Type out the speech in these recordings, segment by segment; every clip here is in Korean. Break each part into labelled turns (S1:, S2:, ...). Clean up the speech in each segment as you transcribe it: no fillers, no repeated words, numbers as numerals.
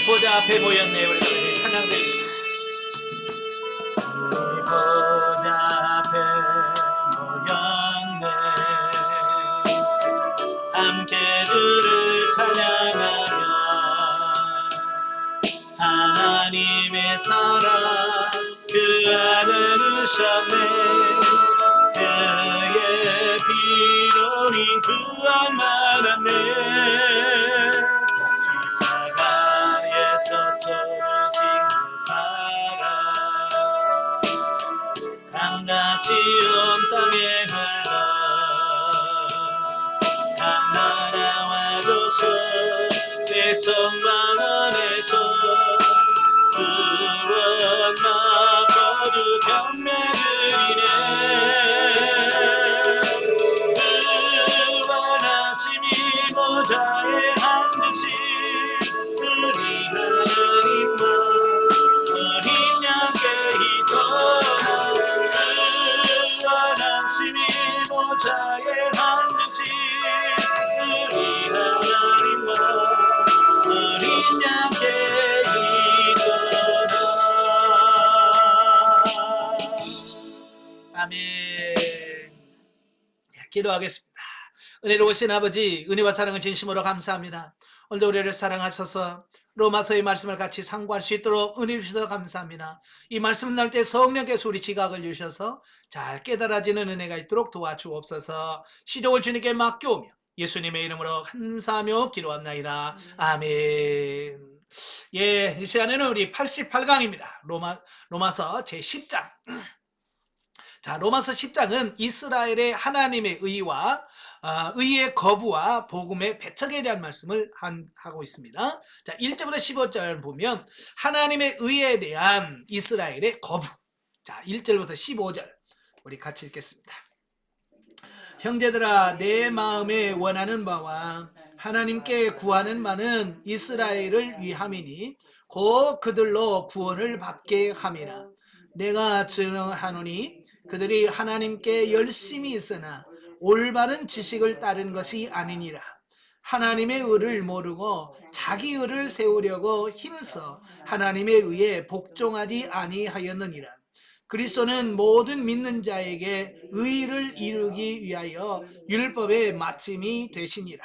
S1: 보좌 앞에 모였네. 우리 같이 찬양드립니다. 보좌 앞에 모였네. 함께 주를 찬양하며 하나님의 사랑 그 안에 누셨네. 그의 피로니 구원 받았네. 십자가에서 쏟으신 그 사랑 강같이 온 땅에 흘러 각 나라와 도소 백성만 안에서 구원만 모두 경매드리네. 구원하심이 보좌에 앉으신 우리 하나님과 어린 양께 있도록 구원하심이 보좌에 앉으신 우리 하나님과 어린 양께 있도록. 아멘. 기도하겠습니다. 은혜로우신 아버지, 은혜와 사랑을 진심으로 감사합니다. 오늘도 우리를 사랑하셔서 로마서의 말씀을 같이 상고할 수 있도록 은혜 주셔서 감사합니다. 이 말씀을 나눌 때 성령께서 우리 지각을 주셔서 잘 깨달아지는 은혜가 있도록 도와주옵소서. 시종을 주님께 맡겨오며 예수님의 이름으로 감사하며 기도합나이다. 아멘. 예, 이 시간에는 우리 88강입니다. 로마서 제10장. 자, 로마서 10장은 이스라엘의 하나님의 의와 의의 거부와 복음의 배척에 대한 말씀을 하고 있습니다. 자, 1절부터 15절 보면 하나님의 의에 대한 이스라엘의 거부. 자, 1절부터 15절 우리 같이 읽겠습니다. 형제들아, 내 마음에 원하는 바와 하나님께 구하는 바는 이스라엘을 위함이니 곧 그들로 구원을 받게 함이라. 내가 증언하노니 그들이 하나님께 열심히 있으나 올바른 지식을 따른 것이 아니니라. 하나님의 의를 모르고 자기 의를 세우려고 힘써 하나님의 의에 복종하지 아니하였느니라. 그리스도는 모든 믿는 자에게 의를 이루기 위하여 율법의 마침이 되시니라.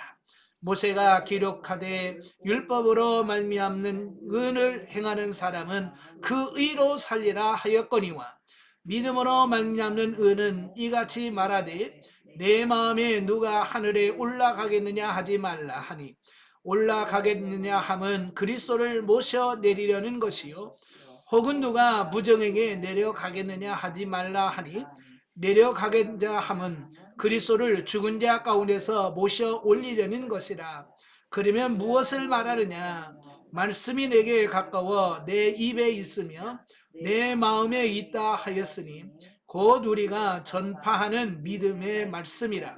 S1: 모세가 기록하되 율법으로 말미암는 의를 행하는 사람은 그 의로 살리라 하였거니와 믿음으로 말미암는 의는 이같이 말하되 내 마음에 누가 하늘에 올라가겠느냐 하지 말라 하니 올라가겠느냐 함은 그리스도를 모셔 내리려는 것이요 혹은 누가 무정에게 내려가겠느냐 하지 말라 하니 내려가겠느냐 함은 그리스도를 죽은 자 가운데서 모셔 올리려는 것이라. 그러면 무엇을 말하느냐? 말씀이 내게 가까워 내 입에 있으며 내 마음에 있다 하였으니 곧 우리가 전파하는 믿음의 말씀이라.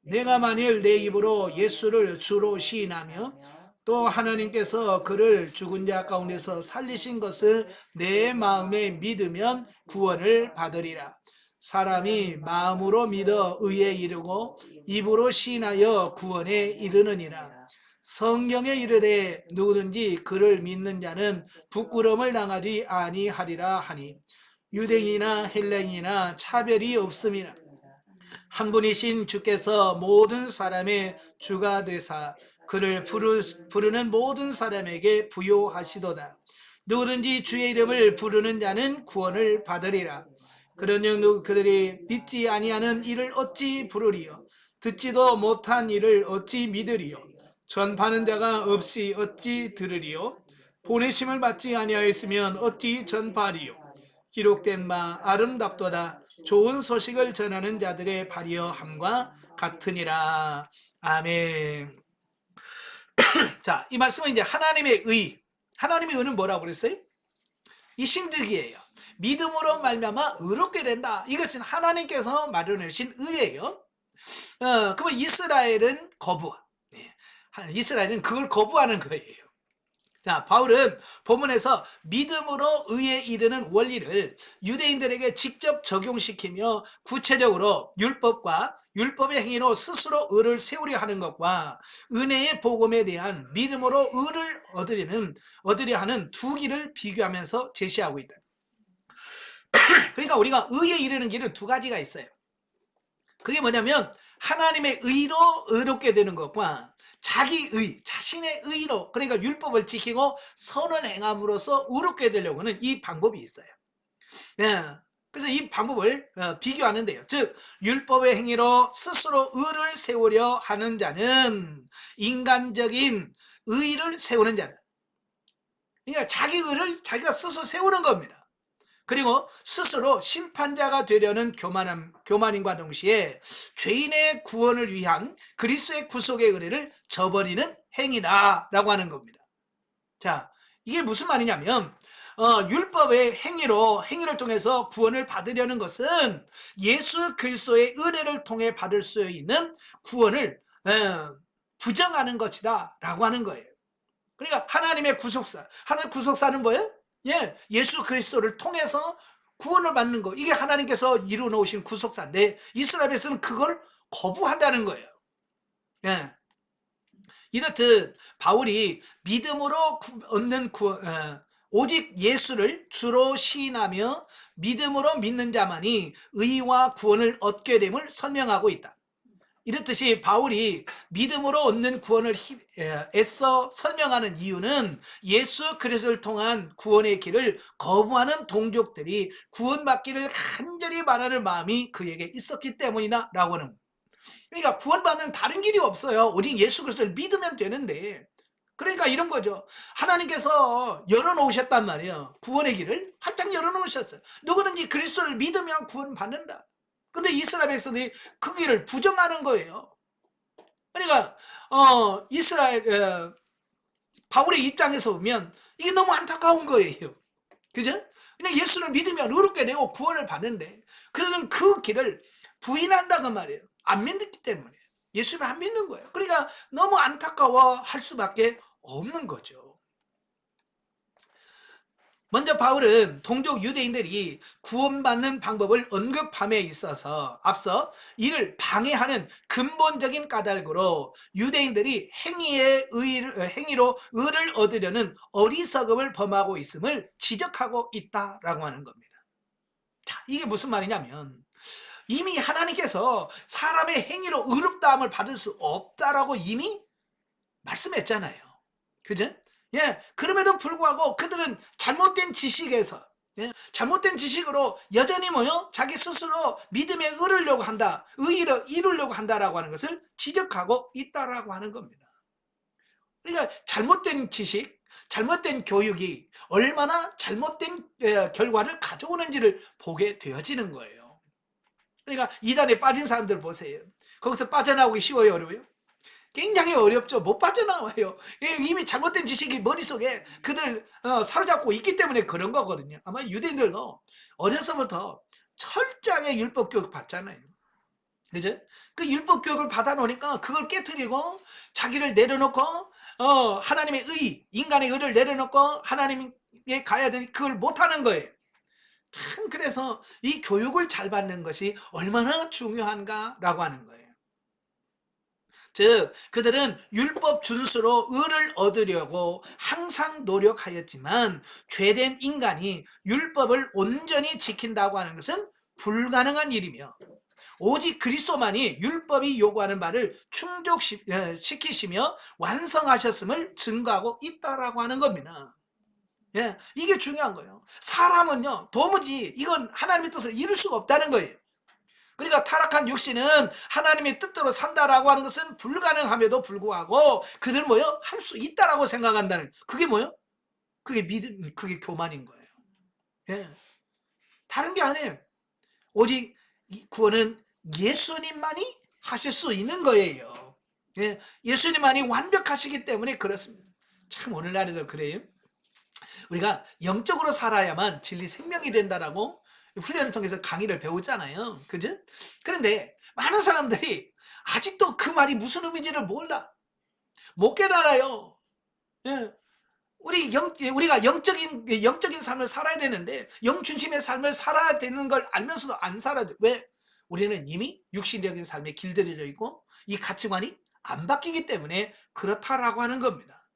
S1: 내가 만일 내 입으로 예수를 주로 시인하며 또 하나님께서 그를 죽은 자 가운데서 살리신 것을 내 마음에 믿으면 구원을 받으리라. 사람이 마음으로 믿어 의에 이르고 입으로 시인하여 구원에 이르느니라. 성경에 이르되 누구든지 그를 믿는 자는 부끄러움을 당하지 아니하리라 하니 유대인이나 헬라인이나 차별이 없음이라. 한 분이신 주께서 모든 사람의 주가 되사 그를 부르는 모든 사람에게 부요하시도다. 누구든지 주의 이름을 부르는 자는 구원을 받으리라. 그런즉 그들이 믿지 아니하는 이를 어찌 부르리요? 듣지도 못한 이를 어찌 믿으리요? 전파하는 자가 없이 어찌 들으리요? 보내심을 받지 아니하였으면 어찌 전파하리요? 기록된 바 아름답도다. 좋은 소식을 전하는 자들의 발이여함과 같으니라. 아멘. 자, 이 말씀은 이제 하나님의 의. 하나님의 의는 뭐라고 그랬어요? 이 신득이에요. 믿음으로 말미암아 의롭게 된다. 이것은 하나님께서 마련하신 의예요. 그러면 이스라엘은 거부. 이스라엘은 그걸 거부하는 거예요. 자, 바울은 본문에서 믿음으로 의에 이르는 원리를 유대인들에게 직접 적용시키며 구체적으로 율법과 율법의 행위로 스스로 의를 세우려 하는 것과 은혜의 복음에 대한 믿음으로 의를 얻으려 하는 두 길을 비교하면서 제시하고 있다. 그러니까 우리가 의에 이르는 길은 두 가지가 있어요. 그게 뭐냐면 하나님의 의로 의롭게 되는 것과 자기의, 자신의 의로, 그러니까 율법을 지키고 선을 행함으로써 의롭게 되려고 하는 이 방법이 있어요. 예. 그래서 이 방법을 비교하는데요. 즉 율법의 행위로 스스로 의를 세우려 하는 자는 인간적인 의를 세우는 자다. 그러니까 자기 의를 자기가 스스로 세우는 겁니다. 그리고 스스로 심판자가 되려는 교만인과 동시에 죄인의 구원을 위한 그리스도의 구속의 은혜를 저버리는 행위다라고 하는 겁니다. 자, 이게 무슨 말이냐면 율법의 행위를 통해서 구원을 받으려는 것은 예수 그리스도의 은혜를 통해 받을 수 있는 구원을 부정하는 것이다 라고 하는 거예요. 그러니까 하나님의 구속사, 하나님의 구속사는 뭐예요? 예수 그리스도를 통해서 구원을 받는 거, 이게 하나님께서 이루어 놓으신 구속사인데 이스라엘에서는 그걸 거부한다는 거예요. 이렇듯 바울이 믿음으로 얻는 오직 예수를 주로 시인하며 믿음으로 믿는 자만이 의와 구원을 얻게 됨을 설명하고 있다. 이렇듯이 바울이 믿음으로 얻는 구원을 애써 설명하는 이유는 예수 그리스도를 통한 구원의 길을 거부하는 동족들이 구원받기를 간절히 바라는 마음이 그에게 있었기 때문이다 라고 하는 거예요. 그러니까 구원받는 다른 길이 없어요. 오직 예수 그리스도를 믿으면 되는데, 그러니까 이런 거죠. 하나님께서 열어놓으셨단 말이에요. 구원의 길을 활짝 열어놓으셨어요. 누구든지 그리스도를 믿으면 구원받는다. 근데 이스라엘 백성들이 그 길을 부정하는 거예요. 그러니까 바울의 입장에서 보면 이게 너무 안타까운 거예요. 그죠? 그냥 예수를 믿으면 의롭게 되고 구원을 받는데, 그러면 그 길을 부인한다고 말이에요. 안 믿기 때문에. 예수를 안 믿는 거예요. 그러니까 너무 안타까워할 수밖에 없는 거죠. 먼저 바울은 동족 유대인들이 구원받는 방법을 언급함에 있어서 앞서 이를 방해하는 근본적인 까닭으로 유대인들이 행위로 의를 얻으려는 어리석음을 범하고 있음을 지적하고 있다라고 하는 겁니다. 자, 이게 무슨 말이냐면 이미 하나님께서 사람의 행위로 의롭다함을 받을 수 없다라고 이미 말씀했잖아요. 그죠? 그럼에도 불구하고 그들은 잘못된 지식에서, 잘못된 지식으로 여전히 자기 스스로 믿음에 이르려고 한다, 의를 이루려고 한다라고 하는 것을 지적하고 있다라고 하는 겁니다. 그러니까 잘못된 지식, 잘못된 교육이 얼마나 잘못된 결과를 가져오는지를 보게 되어지는 거예요. 그러니까 이단에 빠진 사람들 보세요. 거기서 빠져나오기 쉬워요, 어려워요? 굉장히 어렵죠. 못 빠져나와요. 이미 잘못된 지식이 머릿속에 그들 사로잡고 있기 때문에 그런 거거든요. 아마 유대인들도 어려서부터 철저하게 율법 교육 받잖아요. 그죠? 그 율법 교육을 받아 놓으니까 그걸 깨트리고 자기를 내려놓고 하나님의 의, 인간의 의를 내려놓고 하나님에 가야 되니 그걸 못하는 거예요. 참, 그래서 이 교육을 잘 받는 것이 얼마나 중요한가라고 하는 거예요. 즉 그들은 율법 준수로 의를 얻으려고 항상 노력하였지만 죄된 인간이 율법을 온전히 지킨다고 하는 것은 불가능한 일이며 오직 그리스도만이 율법이 요구하는 바를 충족시키시며 완성하셨음을 증거하고 있다라고 하는 겁니다. 이게 중요한 거예요. 사람은요 도무지 이건 하나님의 뜻을 이룰 수가 없다는 거예요. 그러니까 타락한 육신은 하나님의 뜻대로 산다라고 하는 것은 불가능함에도 불구하고 그들은 할 수 있다라고 생각한다는, 그게 그게 믿음, 그게 교만인 거예요. 다른 게 아니에요. 오직 구원은 예수님만이 하실 수 있는 거예요. 예수님만이 완벽하시기 때문에 그렇습니다. 참 오늘날에도 그래요. 우리가 영적으로 살아야만 진리 생명이 된다라고 훈련을 통해서 강의를 배우잖아요. 그죠? 그런데 많은 사람들이 아직도 그 말이 무슨 의미인지를 몰라. 못 깨달아요. 우리가 영적인 삶을 살아야 되는데 영 중심의 삶을 살아야 되는 걸 알면서도 안 살아야 돼. 왜? 우리는 이미 육신적인 삶에 길들여져 있고 이 가치관이 안 바뀌기 때문에 그렇다라고 하는 겁니다.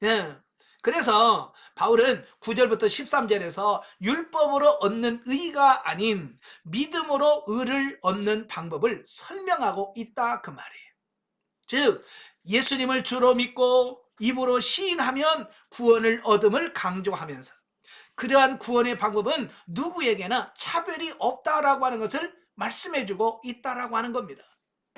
S1: 예. 그래서 바울은 9절부터 13절에서 율법으로 얻는 의가 아닌 믿음으로 의를 얻는 방법을 설명하고 있다 그 말이에요. 즉 예수님을 주로 믿고 입으로 시인하면 구원을 얻음을 강조하면서 그러한 구원의 방법은 누구에게나 차별이 없다라고 하는 것을 말씀해주고 있다라고 하는 겁니다.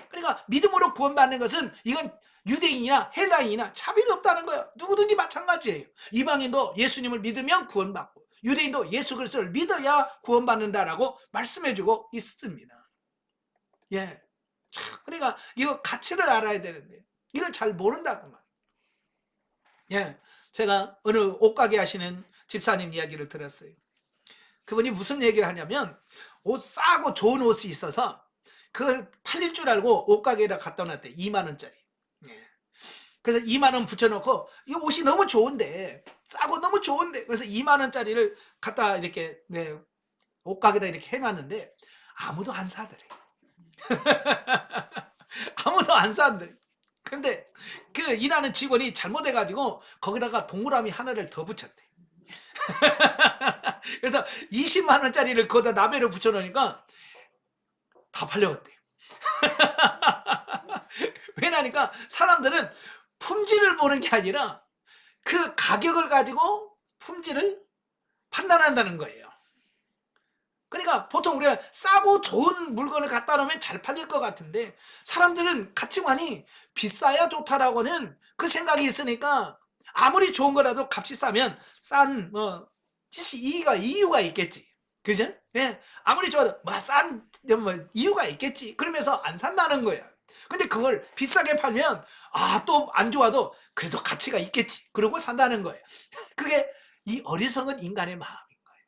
S1: 그러니까 믿음으로 구원받는 것은 이건 유대인이나 헬라인이나 차별이 없다는 거예요. 누구든지 마찬가지예요. 이방인도 예수님을 믿으면 구원받고 유대인도 예수 그리스도를 믿어야 구원받는다라고 말씀해주고 있습니다. 예. 그러니까 이거 가치를 알아야 되는데 이걸 잘 모른다 그 말. 예. 제가 어느 옷가게 하시는 집사님 이야기를 들었어요. 그분이 무슨 얘기를 하냐면 옷 싸고 좋은 옷이 있어서 그 팔릴 줄 알고 옷가게에다 갖다 놨대. 2만 원짜리. 예. 그래서 2만 원 붙여놓고 이 옷이 너무 좋은데 싸고 너무 좋은데 그래서 2만 원짜리를 갖다 이렇게 옷가게에다 이렇게 해놨는데 아무도 안 사더래. 아무도 안 사는데. 근데 그 일하는 직원이 잘못해가지고 거기다가 동그라미 하나를 더 붙였대. 그래서 20만 원짜리를 거기다 나베를 붙여놓으니까 다 팔려갔대. 왜냐니까 사람들은 품질을 보는 게 아니라 그 가격을 가지고 품질을 판단한다는 거예요. 그러니까 보통 우리가 싸고 좋은 물건을 갖다 놓으면 잘 팔릴 것 같은데 사람들은 가치관이 비싸야 좋다라고는 그 생각이 있으니까 아무리 좋은 거라도 값이 싸면 싼 이유가 있겠지. 그죠? 예. 아무리 좋아도 싼 이유가 있겠지. 그러면서 안 산다는 거야. 근데 그걸 비싸게 팔면 또 안 좋아도 그래도 가치가 있겠지. 그러고 산다는 거예요. 그게 이 어리석은 인간의 마음인 거예요.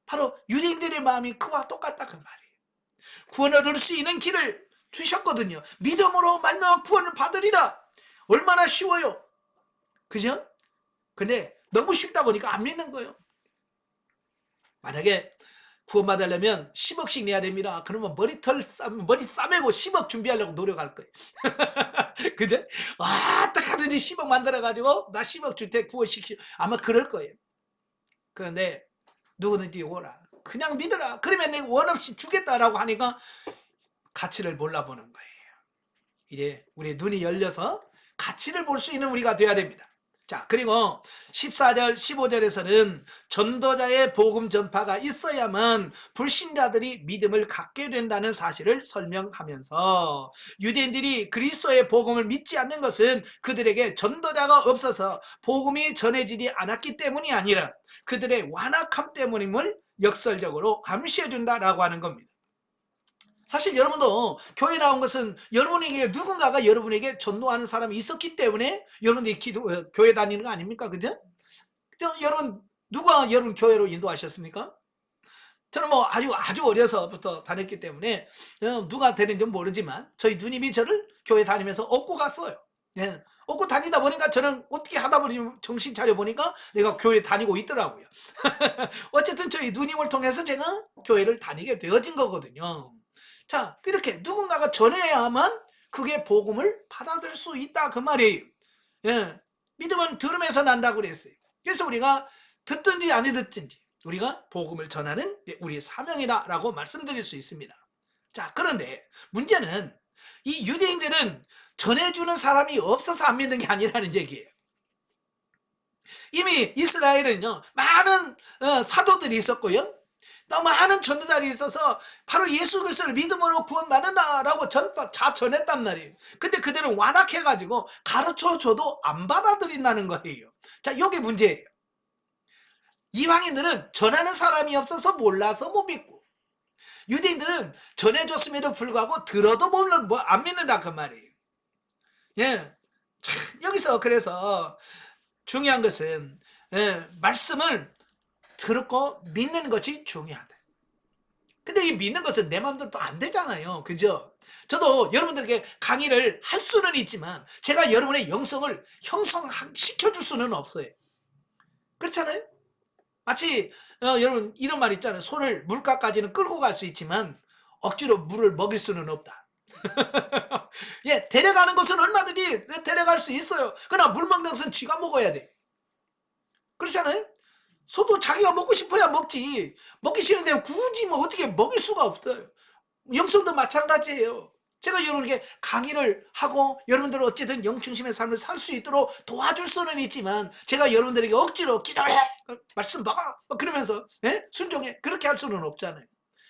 S1: 바로 유대인들의 마음이 그와 똑같다 그 말이에요. 구원 얻을 수 있는 길을 주셨거든요. 믿음으로 말미암아 구원을 받으리라. 얼마나 쉬워요. 그죠? 근데 너무 쉽다 보니까 안 믿는 거예요. 만약에 구원받으려면 10억씩 내야 됩니다. 그러면 머리 싸매고 10억 준비하려고 노력할 거예요. 그죠? 딱 하든지 10억 만들어가지고 나 10억 줄 때 구원시키고 아마 그럴 거예요. 그런데 누구든지 오라. 그냥 믿어라. 그러면 내가 원 없이 주겠다라고 하니까 가치를 몰라보는 거예요. 이제 우리 눈이 열려서 가치를 볼 수 있는 우리가 돼야 됩니다. 자, 그리고 14절, 15절에서는 전도자의 복음 전파가 있어야만 불신자들이 믿음을 갖게 된다는 사실을 설명하면서 유대인들이 그리스도의 복음을 믿지 않는 것은 그들에게 전도자가 없어서 복음이 전해지지 않았기 때문이 아니라 그들의 완악함 때문임을 역설적으로 암시해 준다라고 하는 겁니다. 사실 여러분도 교회 나온 것은 여러분에게 누군가가 여러분에게 전도하는 사람이 있었기 때문에 여러분들이 교회 다니는 거 아닙니까? 그죠? 여러분 누가 여러분 교회로 인도하셨습니까? 저는 아주 어려서부터 다녔기 때문에 누가 되는지 모르지만 저희 누님이 저를 교회 다니면서 업고 갔어요. 예. 업고 다니다 보니까 저는 어떻게 하다 보니 정신 차려 보니까 내가 교회 다니고 있더라고요. 어쨌든 저희 누님을 통해서 제가 교회를 다니게 되어진 거거든요. 자, 이렇게 누군가가 전해야만 그게 복음을 받아들일 수 있다 그 말이에요. 예. 믿음은 들음에서 난다고 그랬어요. 그래서 우리가 듣든지 안 듣든지 우리가 복음을 전하는 우리의 사명이다라고 말씀드릴 수 있습니다. 자, 그런데 문제는 이 유대인들은 전해주는 사람이 없어서 안 믿는 게 아니라는 얘기예요. 이미 이스라엘은요 많은 사도들이 있었고요. 너무 많은 전도자들이 있어서 바로 예수 그리스도를 믿음으로 구원받는다라고 전했단 말이에요. 근데 그들은 완악해가지고 가르쳐줘도 안 받아들인다는 거예요. 자, 이게 문제예요. 이방인들은 전하는 사람이 없어서 몰라서 못 믿고 유대인들은 전해줬음에도 불구하고 들어도 안 믿는다 그 말이에요. 예. 자, 여기서 그래서 중요한 것은 말씀을 듣고 믿는 것이 중요하다. 근데 이 믿는 것은 내 마음대로 또 안 되잖아요. 그죠? 저도 여러분들에게 강의를 할 수는 있지만 제가 여러분의 영성을 형성시켜줄 수는 없어요. 그렇잖아요? 마치 여러분 이런 말 있잖아요. 소를 물가까지는 끌고 갈 수 있지만 억지로 물을 먹일 수는 없다. 예, 데려가는 것은 얼마든지 데려갈 수 있어요. 그러나 물 먹는 것은 쥐가 먹어야 돼. 그렇잖아요? 소도 자기가 먹고 싶어야 먹지. 먹기 싫은데 굳이 뭐 어떻게 먹일 수가 없어요. 영성도 마찬가지예요. 제가 여러분에게 강의를 하고 여러분들은 어쨌든 영중심의 삶을 살 수 있도록 도와줄 수는 있지만 제가 여러분들에게 억지로 기도해 말씀 먹어 그러면서 순종해 그렇게 할 수는 없잖아요.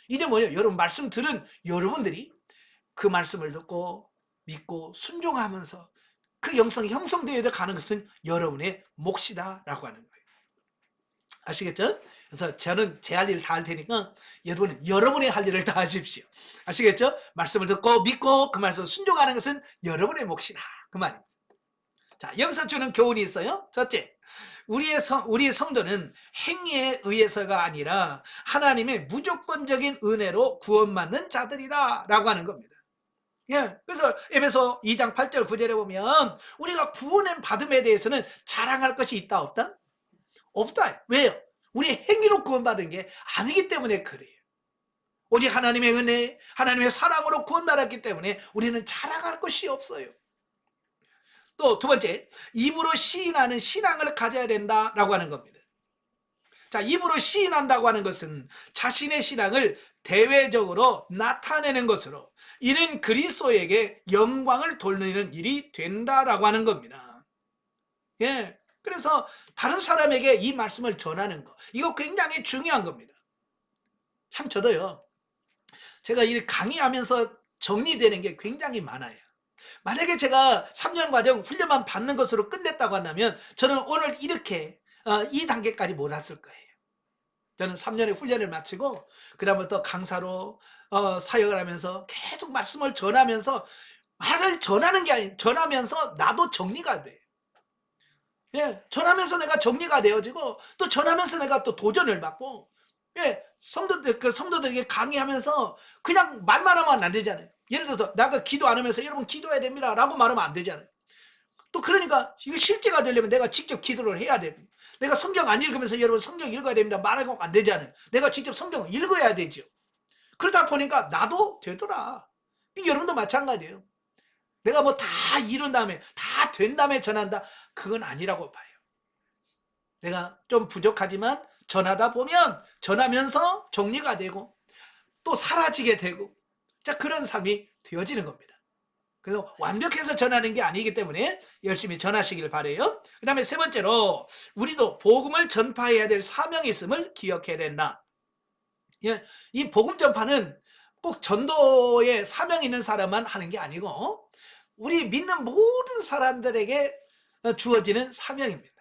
S1: 이제 뭐예요? 여러분 말씀 들은 여러분들이 그 말씀을 듣고 믿고 순종하면서 그 영성이 형성되어야 가는 것은 여러분의 몫이다라고 하는 거예요. 아시겠죠? 그래서 저는 제 할 일을 다 할 테니까 여러분은 여러분의 할 일을 다 하십시오. 아시겠죠? 말씀을 듣고 믿고 그 말씀을 순종하는 것은 여러분의 몫이다. 그 말입니다. 자, 여기서 주는 교훈이 있어요. 첫째, 우리의 성도는 행위에 의해서가 아니라 하나님의 무조건적인 은혜로 구원받는 자들이다 라고 하는 겁니다. 예, 그래서 에베소 2장 8절 9절에 보면 우리가 구원을 받음에 대해서는 자랑할 것이 있다 없다? 없다. 왜요? 우리 행위로 구원받은 게 아니기 때문에 그래요. 오직 하나님의 은혜, 하나님의 사랑으로 구원받았기 때문에 우리는 자랑할 것이 없어요. 또 두 번째, 입으로 시인하는 신앙을 가져야 된다라고 하는 겁니다. 자, 입으로 시인한다고 하는 것은 자신의 신앙을 대외적으로 나타내는 것으로 이는 그리스도에게 영광을 돌리는 일이 된다라고 하는 겁니다. 예. 그래서 다른 사람에게 이 말씀을 전하는 거 이거 굉장히 중요한 겁니다. 참 저도요. 제가 이 강의하면서 정리되는 게 굉장히 많아요. 만약에 제가 3년 과정 훈련만 받는 것으로 끝냈다고 한다면 저는 오늘 이렇게 이 단계까지 못 왔을 거예요. 저는 3년의 훈련을 마치고 그 다음부터 강사로 사역을 하면서 계속 말씀을 전하면서 말을 전하는 게 아니라 전하면서 나도 정리가 돼요. 예, 전하면서 내가 정리가 되어지고 또 전하면서 내가 또 도전을 받고 예, 성도들에게 강의하면서 그냥 말만 하면 안 되잖아요. 예를 들어서 내가 기도 안 하면서 여러분 기도해야 됩니다 라고 말하면 안 되잖아요. 또 그러니까 이거 실제가 되려면 내가 직접 기도를 해야 되고 내가 성경 안 읽으면서 여러분 성경 읽어야 됩니다 말하면 안 되잖아요. 내가 직접 성경을 읽어야 되죠. 그러다 보니까 나도 되더라. 여러분도 마찬가지예요. 내가 뭐 다 이룬 다음에 다 된 다음에 전한다 그건 아니라고 봐요. 내가 좀 부족하지만 전하다 보면 전하면서 정리가 되고 또 사라지게 되고 자 그런 삶이 되어지는 겁니다. 그래서 완벽해서 전하는 게 아니기 때문에 열심히 전하시길 바라요. 그 다음에 세 번째로 우리도 복음을 전파해야 될 사명이 있음을 기억해야 된다. 예, 이 복음 전파는 꼭 전도의 사명 있는 사람만 하는 게 아니고 우리 믿는 모든 사람들에게 주어지는 사명입니다.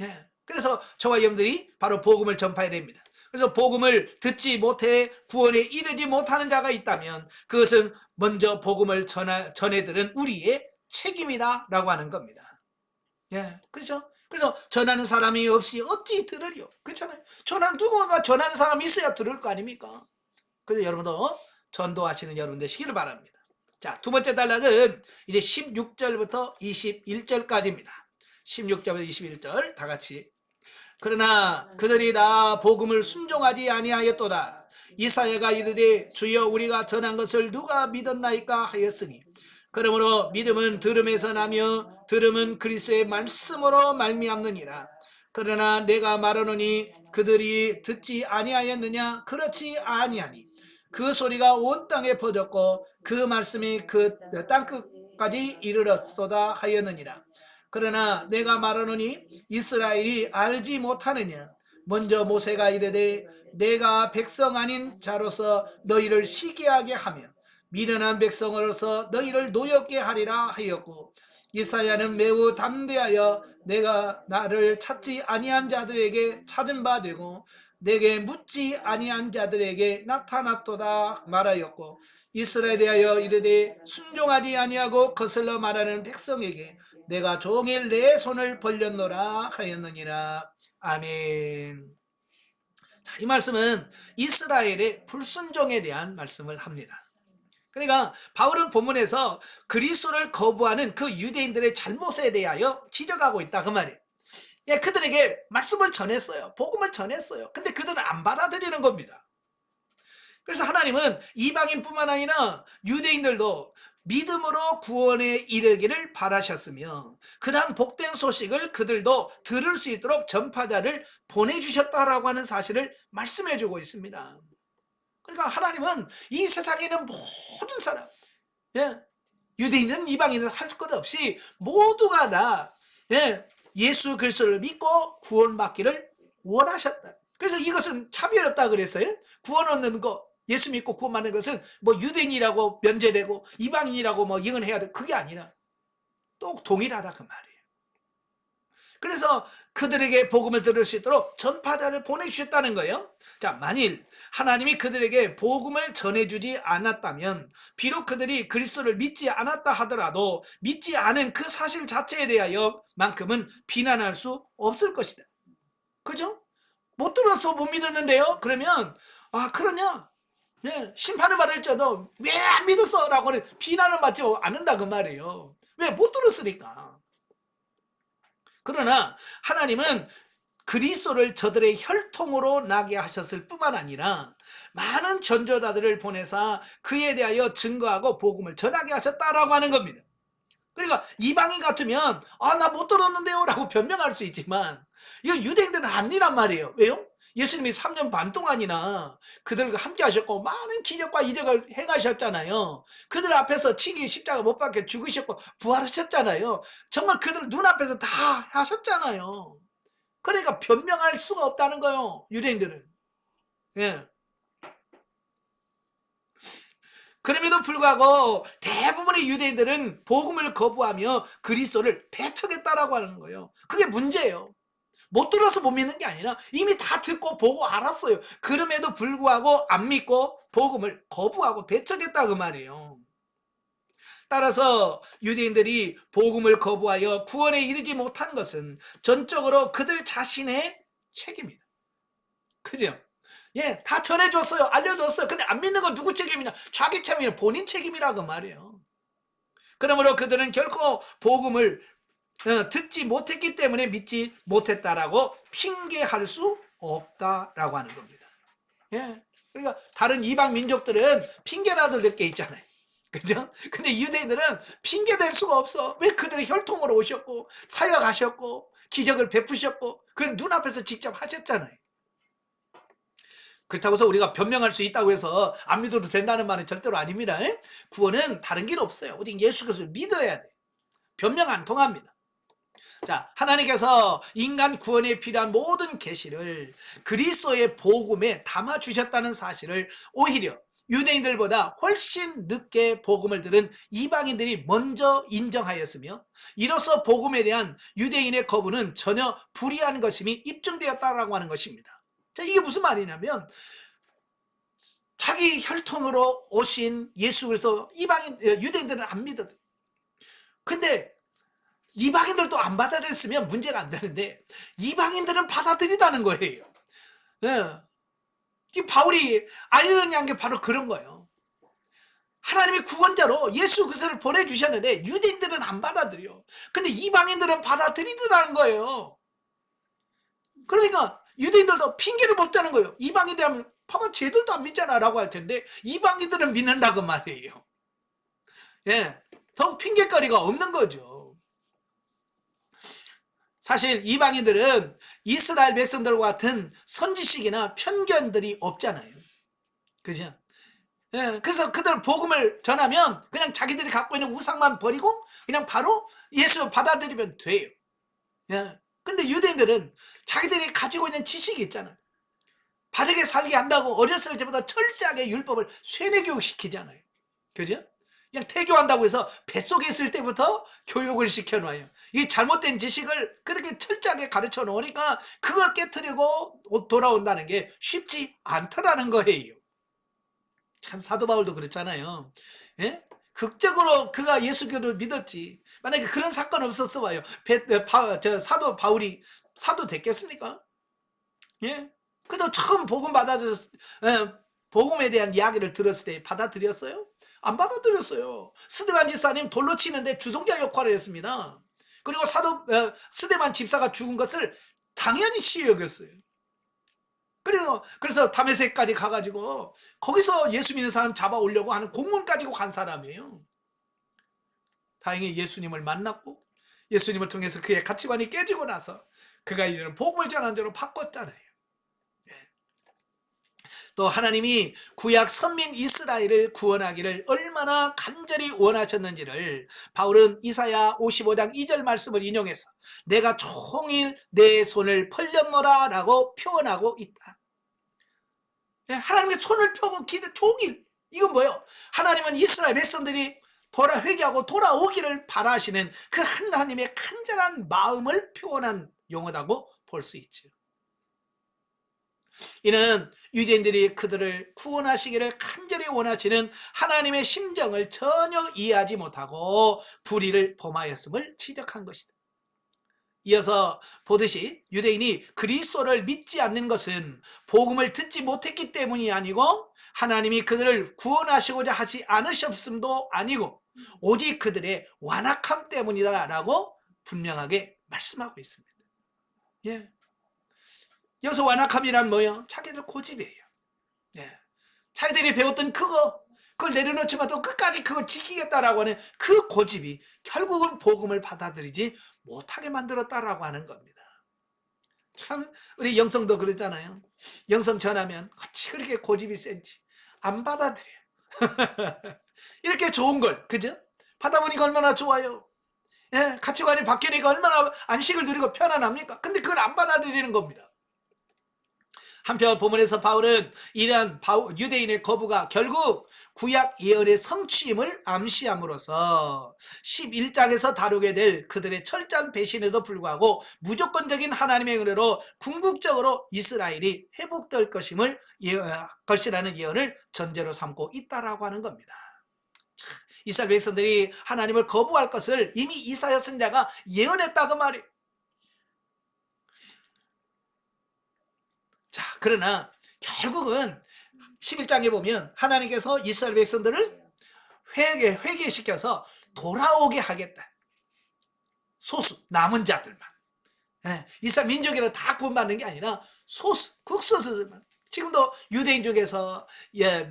S1: 예, 그래서 저와 여러분들이 바로 복음을 전파해야 됩니다. 그래서 복음을 듣지 못해 구원에 이르지 못하는 자가 있다면 그것은 먼저 복음을 전해들은 우리의 책임이다 라고 하는 겁니다. 예, 그렇죠? 그래서 전하는 사람이 없이 어찌 들으리요? 그렇잖아요. 누군가 전하는 사람이 있어야 들을 거 아닙니까? 그래서 여러분도 전도하시는 여러분 되시기를 바랍니다. 자, 두 번째 단락은 이제 16절부터 21절까지입니다. 16절부터 21절 다 같이. 그러나 그들이 다 복음을 순종하지 아니하였도다. 이사야가 이르되 주여 우리가 전한 것을 누가 믿었나이까 하였으니 그러므로 믿음은 들음에서 나며 들음은 그리스도의 말씀으로 말미암느니라. 그러나 내가 말하노니 그들이 듣지 아니하였느냐? 그렇지 아니하니 그 소리가 온 땅에 퍼졌고 그 말씀이 그 땅끝까지 이르렀소다 하였느니라. 그러나 내가 말하노니 이스라엘이 알지 못하느냐? 먼저 모세가 이르되 내가 백성 아닌 자로서 너희를 시기하게 하며 미련한 백성으로서 너희를 노엽게 하리라 하였고 이사야는 매우 담대하여 내가 나를 찾지 아니한 자들에게 찾은 바 되고 내게 묻지 아니한 자들에게 나타났도다 말하였고 이스라엘에 대하여 이르되 순종하지 아니하고 거슬러 말하는 백성에게 내가 종일 내 손을 벌렸노라 하였느니라. 아멘. 자, 이 말씀은 이스라엘의 불순종에 대한 말씀을 합니다. 그러니까 바울은 본문에서 그리스도를 거부하는 그 유대인들의 잘못에 대하여 지적하고 있다 그 말이에요. 예, 그들에게 말씀을 전했어요. 복음을 전했어요. 근데 그들은 안 받아들이는 겁니다. 그래서 하나님은 이방인뿐만 아니라 유대인들도 믿음으로 구원에 이르기를 바라셨으며 그러한 복된 소식을 그들도 들을 수 있도록 전파자를 보내주셨다라고 하는 사실을 말씀해주고 있습니다. 그러니까 하나님은 이 세상에 있는 모든 사람, 예, 유대인은 이방인은 할 것 없이 모두가 다 예수 그리스도를 믿고 구원받기를 원하셨다. 그래서 이것은 차별 없다 그랬어요. 구원 얻는 거, 예수 믿고 구원받는 것은 뭐 유대인이라고 면제되고 이방인이라고 뭐 이건 해야 돼, 그게 아니라 또 동일하다 그 말이에요. 그래서 그들에게 복음을 들을 수 있도록 전파자를 보내주셨다는 거예요. 자, 만일 하나님이 그들에게 복음을 전해주지 않았다면 비록 그들이 그리스도를 믿지 않았다 하더라도 믿지 않은 그 사실 자체에 대하여 만큼은 비난할 수 없을 것이다. 그죠? 못 들어서 못 믿었는데요? 그러면 아 그러냐? 네, 심판을 받을지라도 왜 안 믿었어? 라고 비난을 받지 않는다 그 말이에요. 왜? 못 들었으니까. 그러나 하나님은 그리스도를 저들의 혈통으로 나게 하셨을 뿐만 아니라 많은 전도자들을 보내사 그에 대하여 증거하고 복음을 전하게 하셨다라고 하는 겁니다. 그러니까 이방인 같으면 아 나 못 들었는데요 라고 변명할 수 있지만 이거 유대인들은 아니란 말이에요. 왜요? 예수님이 3년 반 동안이나 그들과 함께 하셨고 많은 기적과 이적을 행하셨잖아요. 그들 앞에서 친히 십자가 못 박혀 죽으셨고 부활하셨잖아요. 정말 그들 눈앞에서 다 하셨잖아요. 그러니까 변명할 수가 없다는 거예요, 유대인들은. 예. 그럼에도 불구하고 대부분의 유대인들은 복음을 거부하며 그리스도를 배척했다라고 하는 거예요. 그게 문제예요. 못 들어서 못 믿는 게 아니라 이미 다 듣고 보고 알았어요. 그럼에도 불구하고 안 믿고 복음을 거부하고 배척했다 그 말이에요. 따라서 유대인들이 복음을 거부하여 구원에 이르지 못한 것은 전적으로 그들 자신의 책임이다. 그죠? 예, 다 전해줬어요. 알려줬어요. 근데 안 믿는 건 누구 책임이냐? 자기 책임이냐? 본인 책임이라 그 말이에요. 그러므로 그들은 결코 복음을 듣지 못했기 때문에 믿지 못했다라고 핑계할 수 없다라고 하는 겁니다. 예. 그러니까 다른 이방 민족들은 핑계라도 될 게 있잖아요. 그죠? 근데 유대인들은 핑계 댈 수가 없어. 왜? 그들의 혈통으로 오셨고 사역하셨고 기적을 베푸셨고 그 눈앞에서 직접 하셨잖아요. 그렇다고 해서 우리가 변명할 수 있다고 해서 안 믿어도 된다는 말은 절대로 아닙니다. 구원은 다른 길 없어요. 오직 예수 그리스도를 믿어야 돼. 변명 안 통합니다. 자, 하나님께서 인간 구원에 필요한 모든 계시를 그리스도의 복음에 담아 주셨다는 사실을 오히려 유대인들보다 훨씬 늦게 복음을 들은 이방인들이 먼저 인정하였으며 이로써 복음에 대한 유대인의 거부는 전혀 불이한 것임이 입증되었다라고 하는 것입니다. 자, 이게 무슨 말이냐면 자기 혈통으로 오신 예수 그리스도 유대인들은 안 믿어도 근데 이방인들도 안 받아들였으면 문제가 안 되는데 이방인들은 받아들이다는 거예요. 네. 이 바울이 알려는 게 바로 그런 거예요. 하나님의 구원자로 예수 그리스도를 보내주셨는데 유대인들은 안 받아들여. 근데 이방인들은 받아들이더라는 거예요. 그러니까 유대인들도 핑계를 못 대는 거예요. 이방인들 하면 봐봐 쟤들도 안 믿잖아 라고 할 텐데 이방인들은 믿는다고 말이에요. 예, 더욱 핑계거리가 없는 거죠. 사실 이방인들은 이스라엘 백성들과 같은 선지식이나 편견들이 없잖아요. 그죠? 예, 그래서 그들 복음을 전하면 그냥 자기들이 갖고 있는 우상만 버리고 그냥 바로 예수 받아들이면 돼요. 예. 근데 유대인들은 자기들이 가지고 있는 지식이 있잖아요. 바르게 살게 한다고 어렸을 때부터 철저하게 율법을 세뇌교육 시키잖아요. 그죠? 그냥 태교한다고 해서 뱃속에 있을 때부터 교육을 시켜놔요. 이 잘못된 지식을 그렇게 철저하게 가르쳐 놓으니까 그걸 깨트리고 돌아온다는 게 쉽지 않더라는 거예요. 참 사도 바울도 그랬잖아요. 예? 극적으로 그가 예수교를 믿었지. 만약에 그런 사건 없었어 봐요. 사도 바울이 사도 됐겠습니까? 예? 그래도 처음 복음에 대한 이야기를 들었을 때 받아들였어요? 안 받아들였어요. 스데반 집사님 돌로 치는데 주동자 역할을 했습니다. 그리고 스데반 집사가 죽은 것을 당연히 시해 여겼어요. 그래서 다메섹까지 가가지고 거기서 예수 믿는 사람 잡아 오려고 하는 공문 가지고 간 사람이에요. 다행히 예수님을 만났고 예수님을 통해서 그의 가치관이 깨지고 나서 그가 이제는 복음을 전한 대로 바꿨잖아요. 또 하나님이 구약 선민 이스라엘을 구원하기를 얼마나 간절히 원하셨는지를 바울은 이사야 55장 2절 말씀을 인용해서 내가 종일 내 손을 벌렸노라 라고 표현하고 있다. 하나님의 손을 펴고 종일, 이건 뭐예요? 하나님은 이스라엘 백성들이 회개하고 돌아오기를 바라시는 그 하나님의 간절한 마음을 표현한 용어라고 볼 수 있죠. 이는 유대인들이 그들을 구원하시기를 간절히 원하시는 하나님의 심정을 전혀 이해하지 못하고 불의를 범하였음을 지적한 것이다. 이어서 보듯이 유대인이 그리스도를 믿지 않는 것은 복음을 듣지 못했기 때문이 아니고 하나님이 그들을 구원하시고자 하지 않으셨음도 아니고 오직 그들의 완악함 때문이다 라고 분명하게 말씀하고 있습니다. 예. 여기서 완악함이란 뭐예요? 자기들 고집이에요. 예. 자기들이 배웠던 그걸 내려놓지만 또 끝까지 그걸 지키겠다라고 하는 그 고집이 결국은 복음을 받아들이지 못하게 만들었다라고 하는 겁니다. 참 우리 영성도 그러잖아요. 영성 전하면 어찌 그렇게 고집이 센지 안 받아들여요. 이렇게 좋은 걸, 그죠? 받아보니까 얼마나 좋아요. 예, 가치관이 바뀌니까 얼마나 안식을 누리고 편안합니까? 근데 그걸 안 받아들이는 겁니다. 한편 본문에서 바울은 이러한 유대인의 거부가 결국 구약 예언의 성취임을 암시함으로써 11장에서 다루게 될 그들의 철저한 배신에도 불구하고 무조건적인 하나님의 은혜로 궁극적으로 이스라엘이 회복될 것이라는 예언을 전제로 삼고 있다라고 하는 겁니다. 이스라엘 백성들이 하나님을 거부할 것을 이미 이사야 선지자가 예언했다고 말이에요. 자, 그러나 결국은 11장에 보면 하나님께서 이스라엘 백성들을 회개시켜서 돌아오게 하겠다. 소수, 남은 자들만. 이스라엘 민족이라 다 구원받는 게 아니라 소수, 극소수들만. 지금도 유대인 중에서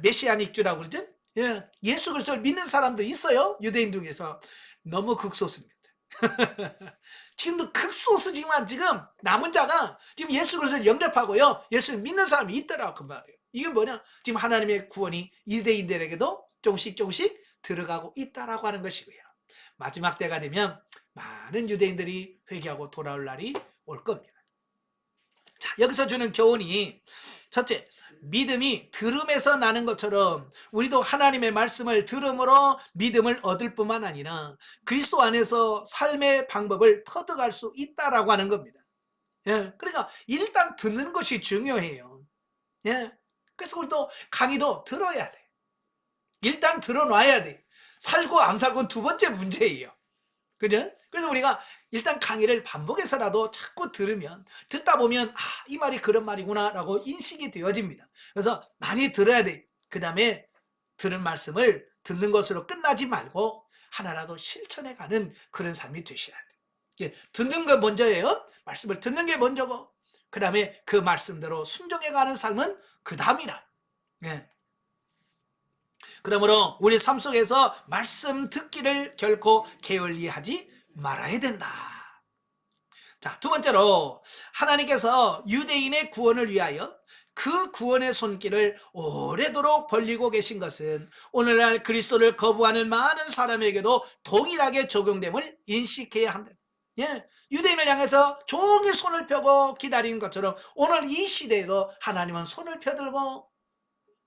S1: 메시아닉주라고 그러죠? 예수 그리스도를 믿는 사람도 있어요. 유대인 중에서. 너무 극소수입니다. 지금도 극소수지만 지금 남은 자가 지금 예수 그리스도를 영접하고요, 예수를 믿는 사람이 있더라고 그 말이에요. 이게 뭐냐? 지금 하나님의 구원이 유대인들에게도 조금씩 들어가고 있다라고 하는 것이고요. 마지막 때가 되면 많은 유대인들이 회개하고 돌아올 날이 올 겁니다. 자, 여기서 주는 교훈이 첫째, 믿음이 들음에서 나는 것처럼 우리도 하나님의 말씀을 들음으로 믿음을 얻을 뿐만 아니라 그리스도 안에서 삶의 방법을 터득할 수 있다라고 하는 겁니다. 그러니까 일단 듣는 것이 중요해요. 그래서 우리도 강의도 들어야 돼. 일단 들어놔야 돼. 살고 안 살고는 두 번째 문제예요. 그죠? 그래서 우리가 일단 강의를 반복해서라도 자꾸 듣다 보면 이 말이 그런 말이구나 라고 인식이 되어집니다. 그래서 많이 들어야 돼. 그 다음에 들은 말씀을 듣는 것으로 끝나지 말고 하나라도 실천해가는 그런 삶이 되셔야 돼. 듣는 게 먼저예요. 말씀을 듣는 게 먼저고 그 다음에 그 말씀대로 순종해가는 삶은 그 다음이라. 그러므로 우리 삶 속에서 말씀 듣기를 결코 게을리하지 말아야 된다. 자, 두 번째로 하나님께서 유대인의 구원을 위하여 그 구원의 손길을 오래도록 벌리고 계신 것은 오늘날 그리스도를 거부하는 많은 사람에게도 동일하게 적용됨을 인식해야 합니다. 유대인을 향해서 종일 손을 펴고 기다리는 것처럼 오늘 이 시대에도 하나님은 손을 펴들고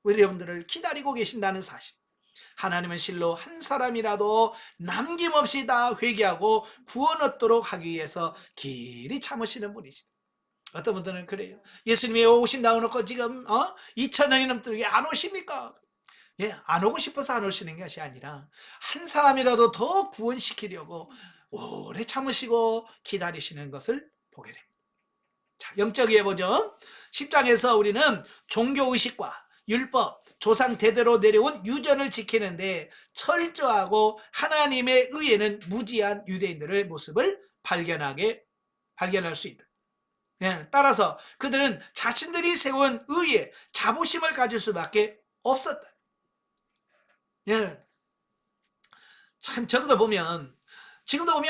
S1: 여러분들을 기다리고 계신다는 사실. 하나님은 실로 한 사람이라도 남김없이 다 회개하고 구원 얻도록 하기 위해서 길이 참으시는 분이시다. 어떤 분들은 그래요. 예수님이 오신다고 놓고 지금 2000년이 넘도록 안 오십니까? 안 오고 싶어서 안 오시는 것이 아니라 한 사람이라도 더 구원시키려고 오래 참으시고 기다리시는 것을 보게 됩니다. 자, 영적 의회 보죠. 10장에서 우리는 종교의식과 율법, 조상 대대로 내려온 유전을 지키는데 철저하고 하나님의 의에는 무지한 유대인들의 모습을 발견할 수 있다. 예, 따라서 그들은 자신들이 세운 의에 자부심을 가질 수밖에 없었다. 예, 참 지금도 보면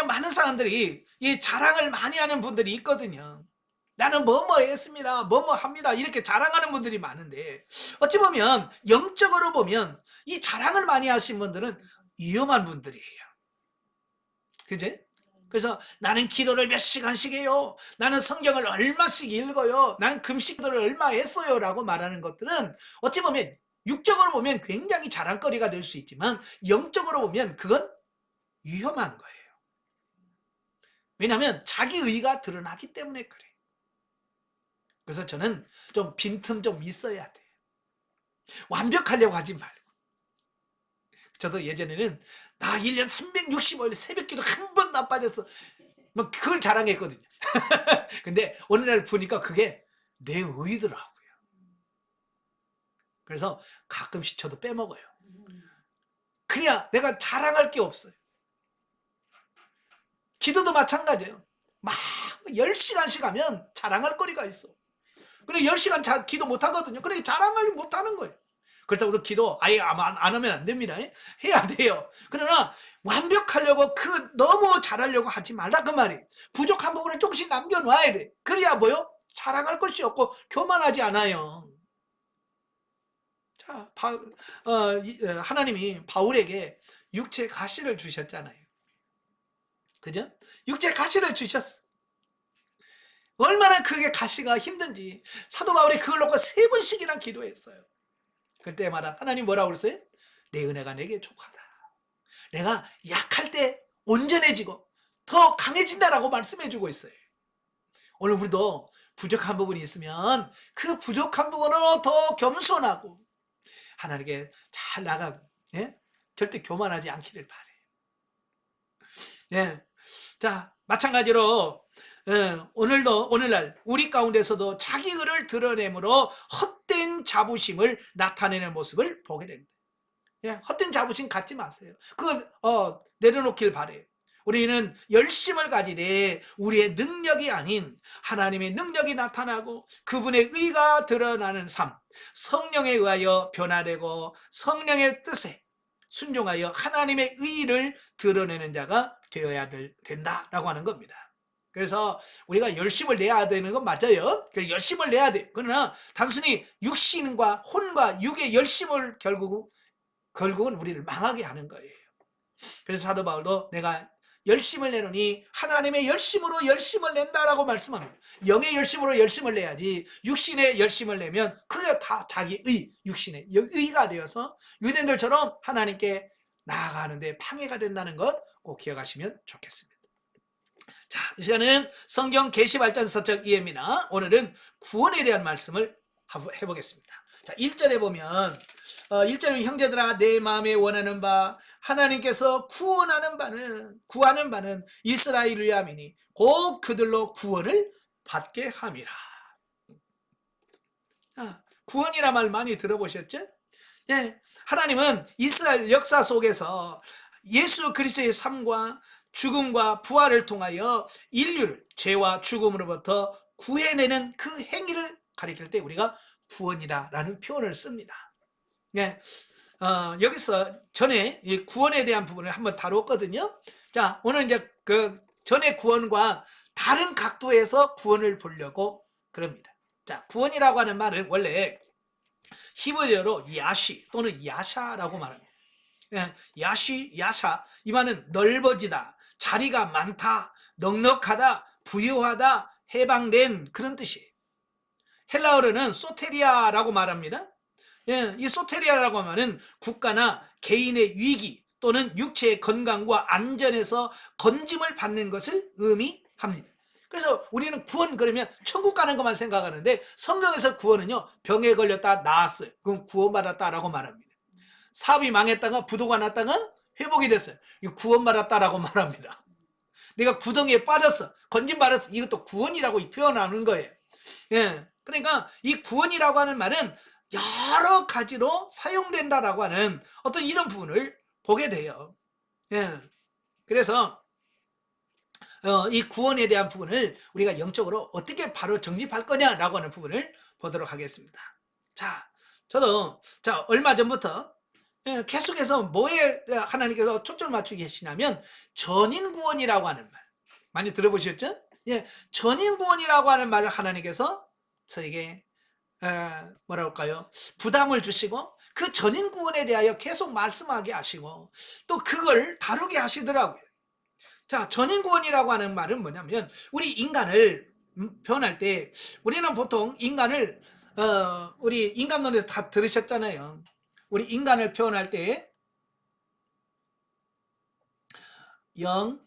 S1: 많은 사람들이 이 자랑을 많이 하는 분들이 있거든요. 나는 뭐뭐 했습니다. 뭐뭐 합니다. 이렇게 자랑하는 분들이 많은데 어찌 보면 영적으로 보면 이 자랑을 많이 하신 분들은 위험한 분들이에요. 그제? 그래서 나는 기도를 몇 시간씩 해요. 나는 성경을 얼마씩 읽어요. 나는 금식기도를 얼마 했어요. 라고 말하는 것들은 어찌 보면 육적으로 보면 굉장히 자랑거리가 될 수 있지만 영적으로 보면 그건 위험한 거예요. 왜냐하면 자기 의가 드러나기 때문에 그래. 그래서 저는 좀 빈틈 좀 있어야 돼. 완벽하려고 하지 말고. 저도 예전에는 나 1년 365일 새벽기도 한 번도 안 빠졌어. 뭐 그걸 자랑했거든요. 근데 어느 날 보니까 그게 내 의더라고요. 그래서 가끔씩 저도 빼먹어요. 그냥 내가 자랑할 게 없어요. 기도도 마찬가지예요. 막 10시간씩 하면 자랑할 거리가 있어. 그래 10시간 기도 못 하거든요. 그래 자랑을 못 하는 거예요. 그렇다고 해서 기도 아예 안 하면 안 됩니다. 해야 돼요. 그러나 완벽하려고 너무 잘하려고 하지 말라 그 말이에요. 부족한 부분을 조금씩 남겨놔야 돼. 그래야 뭐요? 자랑할 것이 없고 교만하지 않아요. 자, 하나님이 바울에게 육체 가시를 주셨잖아요. 그죠? 육체 가시를 주셨어. 얼마나 그게 가시가 힘든지 사도 바울이 그걸 놓고 3번씩이나 기도했어요. 그때마다 하나님 뭐라고 그랬어요? 내 은혜가 내게 족하다. 내가 약할 때 온전해지고 더 강해진다라고 말씀해주고 있어요. 오늘 우리도 부족한 부분이 있으면 그 부족한 부분으로 더 겸손하고 하나님께 잘 나가고 절대 교만하지 않기를 바래요. 자, 마찬가지로 오늘날 우리 가운데서도 자기 의를 드러내므로 헛된 자부심을 나타내는 모습을 보게 됩니다. 헛된 자부심 갖지 마세요. 그거 내려놓길 바래요. 우리는 열심을 가지되 우리의 능력이 아닌 하나님의 능력이 나타나고 그분의 의가 드러나는 삶, 성령에 의하여 변화되고 성령의 뜻에 순종하여 하나님의 의를 드러내는 자가 되어야 된다라고 하는 겁니다. 그래서 우리가 열심을 내야 되는 건 맞아요. 열심을 내야 돼. 그러나 단순히 육신과 혼과 육의 열심을 결국은 우리를 망하게 하는 거예요. 그래서 사도 바울도 내가 열심을 내노니 하나님의 열심으로 열심을 낸다라고 말씀합니다. 영의 열심으로 열심을 내야지 육신의 열심을 내면 그게 다 자기 육신의 의가 되어서 유대인들처럼 하나님께 나아가는데 방해가 된다는 것 꼭 기억하시면 좋겠습니다. 자, 이 시간은 성경 계시 발전서적 이해입니다. 오늘은 구원에 대한 말씀을 해보겠습니다. 자, 1절에 보면 1절에 형제들아 내 마음에 원하는 바 하나님께서 구하는 바는 이스라엘을 위함이니 곧 그들로 구원을 받게 함이라. 구원이란 말 많이 들어보셨죠? 하나님은 이스라엘 역사 속에서 예수 그리스도의 삶과 죽음과 부활을 통하여 인류를 죄와 죽음으로부터 구해내는 그 행위를 가리킬 때 우리가 구원이다라는 표현을 씁니다. 여기서 전에 이 구원에 대한 부분을 한번 다뤘거든요. 자, 오늘 이제 그 전의 구원과 다른 각도에서 구원을 보려고 그럽니다. 자, 구원이라고 하는 말은 원래 히브리어로 야시 또는 야샤라고 말합니다. 야시, 야샤, 이 말은 넓어지다, 자리가 많다, 넉넉하다, 부유하다, 해방된 그런 뜻이에요. 헬라어로는 소테리아라고 말합니다. 이 소테리아라고 하면 국가나 개인의 위기 또는 육체의 건강과 안전에서 건짐을 받는 것을 의미합니다. 그래서 우리는 구원 그러면 천국 가는 것만 생각하는데 성경에서 구원은요, 병에 걸렸다 나았어요. 그럼 구원받았다라고 말합니다. 사업이 망했다가 부도가 났다가 회복이 됐어요. 이거 구원받았다라고 말합니다. 내가 구덩이에 빠졌어, 건짐받았어, 이것도 구원이라고 표현하는 거예요. 예. 그러니까 이 구원이라고 하는 말은 여러 가지로 사용된다라고 하는 어떤 이런 부분을 보게 돼요. 예. 그래서 이 구원에 대한 부분을 우리가 영적으로 어떻게 바로 정립할 거냐라고 하는 부분을 보도록 하겠습니다. 자, 저도 얼마 전부터 계속해서 뭐에 하나님께서 초점을 맞추게 하시냐면 전인 구원이라고 하는 말 많이 들어보셨죠? 예, 전인 구원이라고 하는 말을 하나님께서 저에게 뭐라 할까요? 부담을 주시고 그 전인 구원에 대하여 계속 말씀하게 하시고 또 그걸 다루게 하시더라고요. 자, 전인 구원이라고 하는 말은 뭐냐면 우리 인간을 표현할 때 우리는 보통 인간을 우리 인간론에서 다 들으셨잖아요. 우리 인간을 표현할 때 영,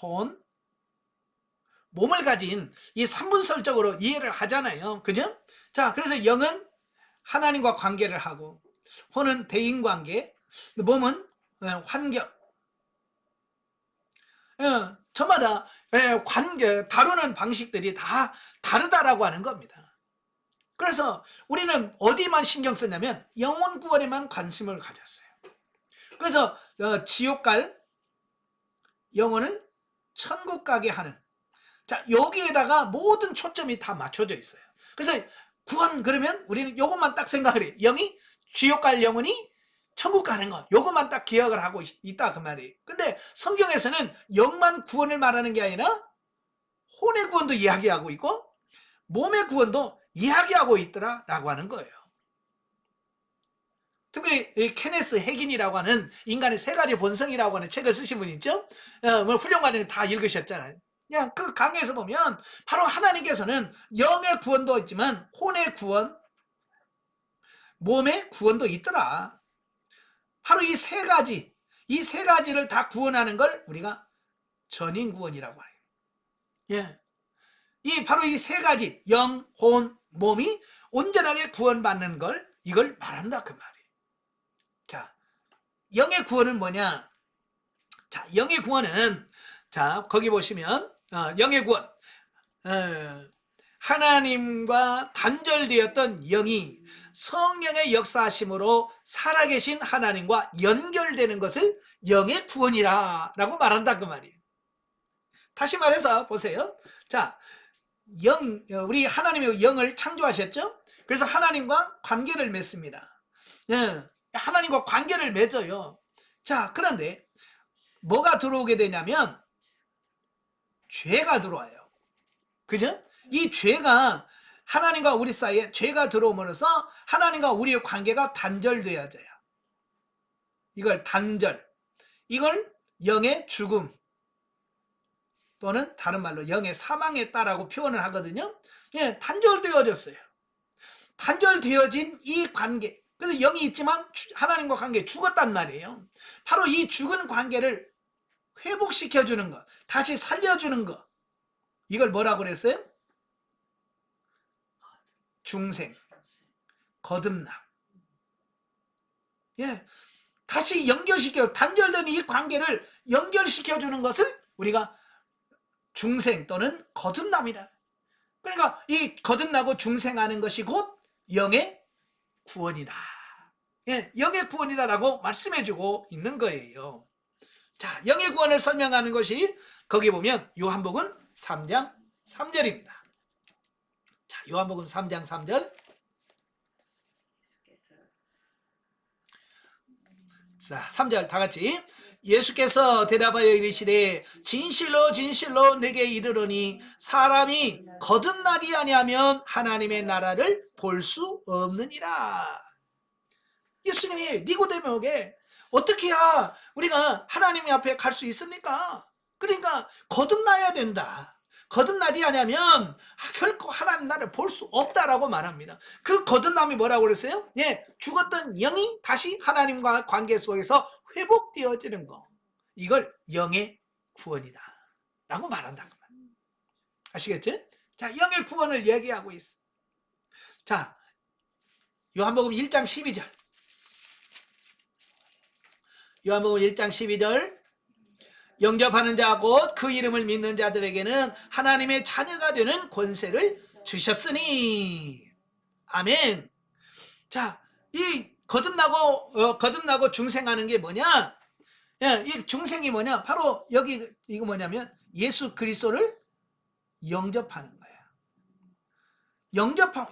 S1: 혼, 몸을 가진 이 삼분설적으로 이해를 하잖아요. 그죠? 자, 그래서 영은 하나님과 관계를 하고 혼은 대인관계, 몸은 환경. 저마다 관계 다루는 방식들이 다 다르다라고 하는 겁니다. 그래서 우리는 어디만 신경 쓰냐면 영혼 구원에만 관심을 가졌어요. 그래서 지옥 갈 영혼을 천국 가게 하는, 자, 여기에다가 모든 초점이 다 맞춰져 있어요. 그래서 구원 그러면 우리는 요것만 딱 생각을 해요. 영이 지옥 갈 영혼이 천국 가는 거, 요것만 딱 기억을 하고 있다 그 말이에요. 근데 성경에서는 영만 구원을 말하는 게 아니라 혼의 구원도 이야기하고 있고 몸의 구원도 이야기하고 있더라라고 하는 거예요. 특별히 케네스 해긴이라고 하는 인간의 세 가지 본성이라고 하는 책을 쓰신 분 있죠? 뭐 훈련관에 다 읽으셨잖아요. 그냥 그 강의에서 보면 바로 하나님께서는 영의 구원도 있지만 혼의 구원, 몸의 구원도 있더라. 바로 이 세 가지를 다 구원하는 걸 우리가 전인 구원이라고 해요. 예. 바로 이 세 가지, 영, 혼, 몸이 온전하게 구원받는 걸 이걸 말한다 그 말이에요. 자, 영의 구원은 뭐냐? 자, 영의 구원은 자, 거기 보시면 영의 구원, 하나님과 단절되었던 영이 성령의 역사하심으로 살아계신 하나님과 연결되는 것을 영의 구원이라 라고 말한다 그 말이에요. 다시 말해서 보세요. 자, 우리 하나님의 영을 창조하셨죠? 그래서 하나님과 관계를 맺습니다. 하나님과 관계를 맺어요. 자, 그런데 뭐가 들어오게 되냐면 죄가 들어와요. 그죠? 이 죄가 하나님과 우리 사이에 죄가 들어옴으로써 하나님과 우리의 관계가 단절되어져요. 이걸 단절, 이걸 영의 죽음 또는 다른 말로 영의 사망했다라고 표현을 하거든요. 예, 단절되어졌어요. 단절되어진 이 관계, 그래서 영이 있지만 하나님과 관계 죽었단 말이에요. 바로 이 죽은 관계를 회복시켜주는 것, 다시 살려주는 것, 이걸 뭐라고 그랬어요? 중생, 거듭남. 예, 다시 연결시켜, 단절된 이 관계를 연결시켜주는 것을 우리가 중생 또는 거듭남이다. 그러니까 이 거듭나고 중생하는 것이 곧 영의 구원이다. 예, 영의 구원이다라고 말씀해주고 있는 거예요. 자, 영의 구원을 설명하는 것이 거기 보면 요한복음 3장 3절입니다. 자, 요한복음 3장 3절. 자, 3절 다 같이. 예수께서 대답하여 이르시되 진실로 진실로 내게 이르노니 사람이 거듭나리 아니하면 하나님의 나라를 볼 수 없느니라. 예수님이 니고데모에게 어떻게 해야 우리가 하나님 앞에 갈 수 있습니까? 그러니까 거듭나야 된다. 거듭나지 않으면 결코 하나님 나라를 볼 수 없다라고 말합니다. 그 거듭남이 뭐라고 그랬어요? 예, 죽었던 영이 다시 하나님과 관계 속에서 회복되어지는 거. 이걸 영의 구원이다 라고 말한다. 아시겠죠? 자, 영의 구원을 얘기하고 있어. 자, 요한복음 1장 12절. 요한복음 1장 12절. 영접하는 자 곧 그 이름을 믿는 자들에게는 하나님의 자녀가 되는 권세를 주셨으니. 아멘. 자, 이 거듭나고 중생하는 게 뭐냐? 예, 이 중생이 뭐냐? 바로 여기 이거 뭐냐면 예수 그리스도를 영접하는 거예요.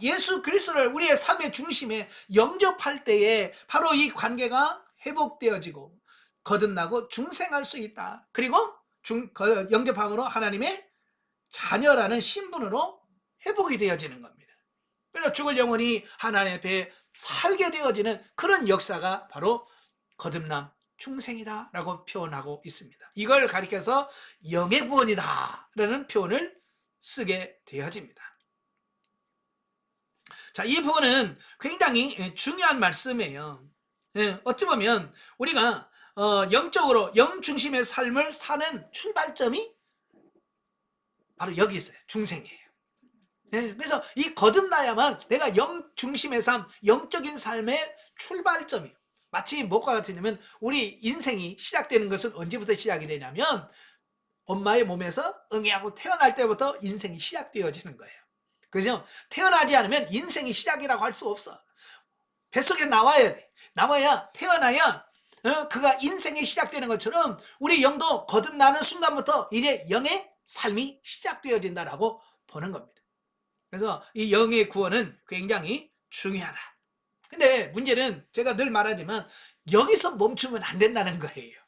S1: 예수 그리스도를 우리의 삶의 중심에 영접할 때에 바로 이 관계가 회복되어지고 거듭나고 중생할 수 있다. 그리고 영접함으로 하나님의 자녀라는 신분으로 회복이 되어지는 겁니다. 그래서 죽을 영혼이 하나님 앞에 살게 되어지는 그런 역사가 바로 거듭남 중생이다 라고 표현하고 있습니다. 이걸 가리켜서 영의 구원이다 라는 표현을 쓰게 되어집니다. 자, 이 부분은 굉장히 중요한 말씀이에요. 어찌 보면 우리가 영적으로 영 중심의 삶을 사는 출발점이 바로 여기 있어요. 중생이에요. 그래서 이 거듭나야만 내가 영 중심의 삶, 영적인 삶의 출발점이에요. 마치 무엇과 같으냐면 우리 인생이 시작되는 것은 언제부터 시작이 되냐면 엄마의 몸에서 응애하고 태어날 때부터 인생이 시작되어지는 거예요. 그죠? 태어나지 않으면 인생이 시작이라고 할 수 없어. 뱃속에 나와야 돼. 나와야, 태어나야 그가 인생이 시작되는 것처럼 우리 영도 거듭나는 순간부터 이제 영의 삶이 시작되어진다라고 보는 겁니다. 그래서 이 영의 구원은 굉장히 중요하다. 근데 문제는 제가 늘 말하지만 여기서 멈추면 안 된다는 거예요.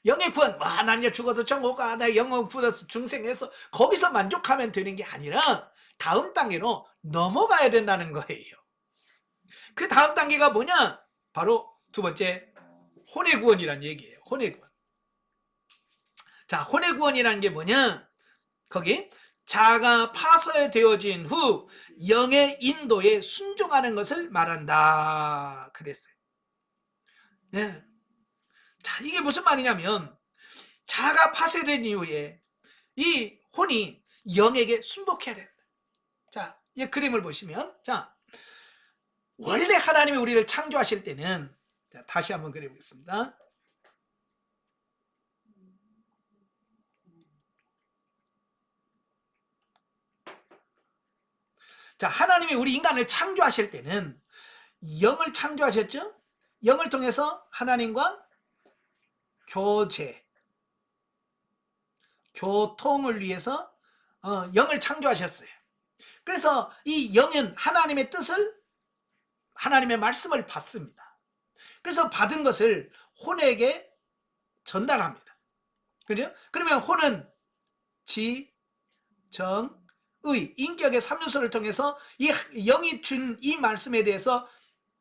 S1: 영의 구원, 난 이제 죽어서 천국 가, 나 영혼 구원해서 중생해서 거기서 만족하면 되는 게 아니라 다음 단계로 넘어가야 된다는 거예요. 그 다음 단계가 뭐냐? 바로 두 번째, 혼의 구원이란 얘기예요. 혼의 구원. 자, 혼의 구원이라는 게 뭐냐? 거기 자아가 파쇄되어진 후 영의 인도에 순종하는 것을 말한다 그랬어요. 네. 자, 이게 무슨 말이냐면 자아가 파쇄된 이후에 이 혼이 영에게 순복해야 된다. 자, 이 그림을 보시면, 자, 원래 하나님이 우리를 창조하실 때는, 자, 다시 한번 그려보겠습니다. 자, 하나님이 우리 인간을 창조하실 때는 영을 창조하셨죠? 영을 통해서 하나님과 교통을 위해서 영을 창조하셨어요. 그래서 이 영은 하나님의 뜻을, 하나님의 말씀을 받습니다. 그래서 받은 것을 혼에게 전달합니다. 그죠? 그러면 혼은 지, 정, 의, 인격의 3요소를 통해서 이 영이 준 이 말씀에 대해서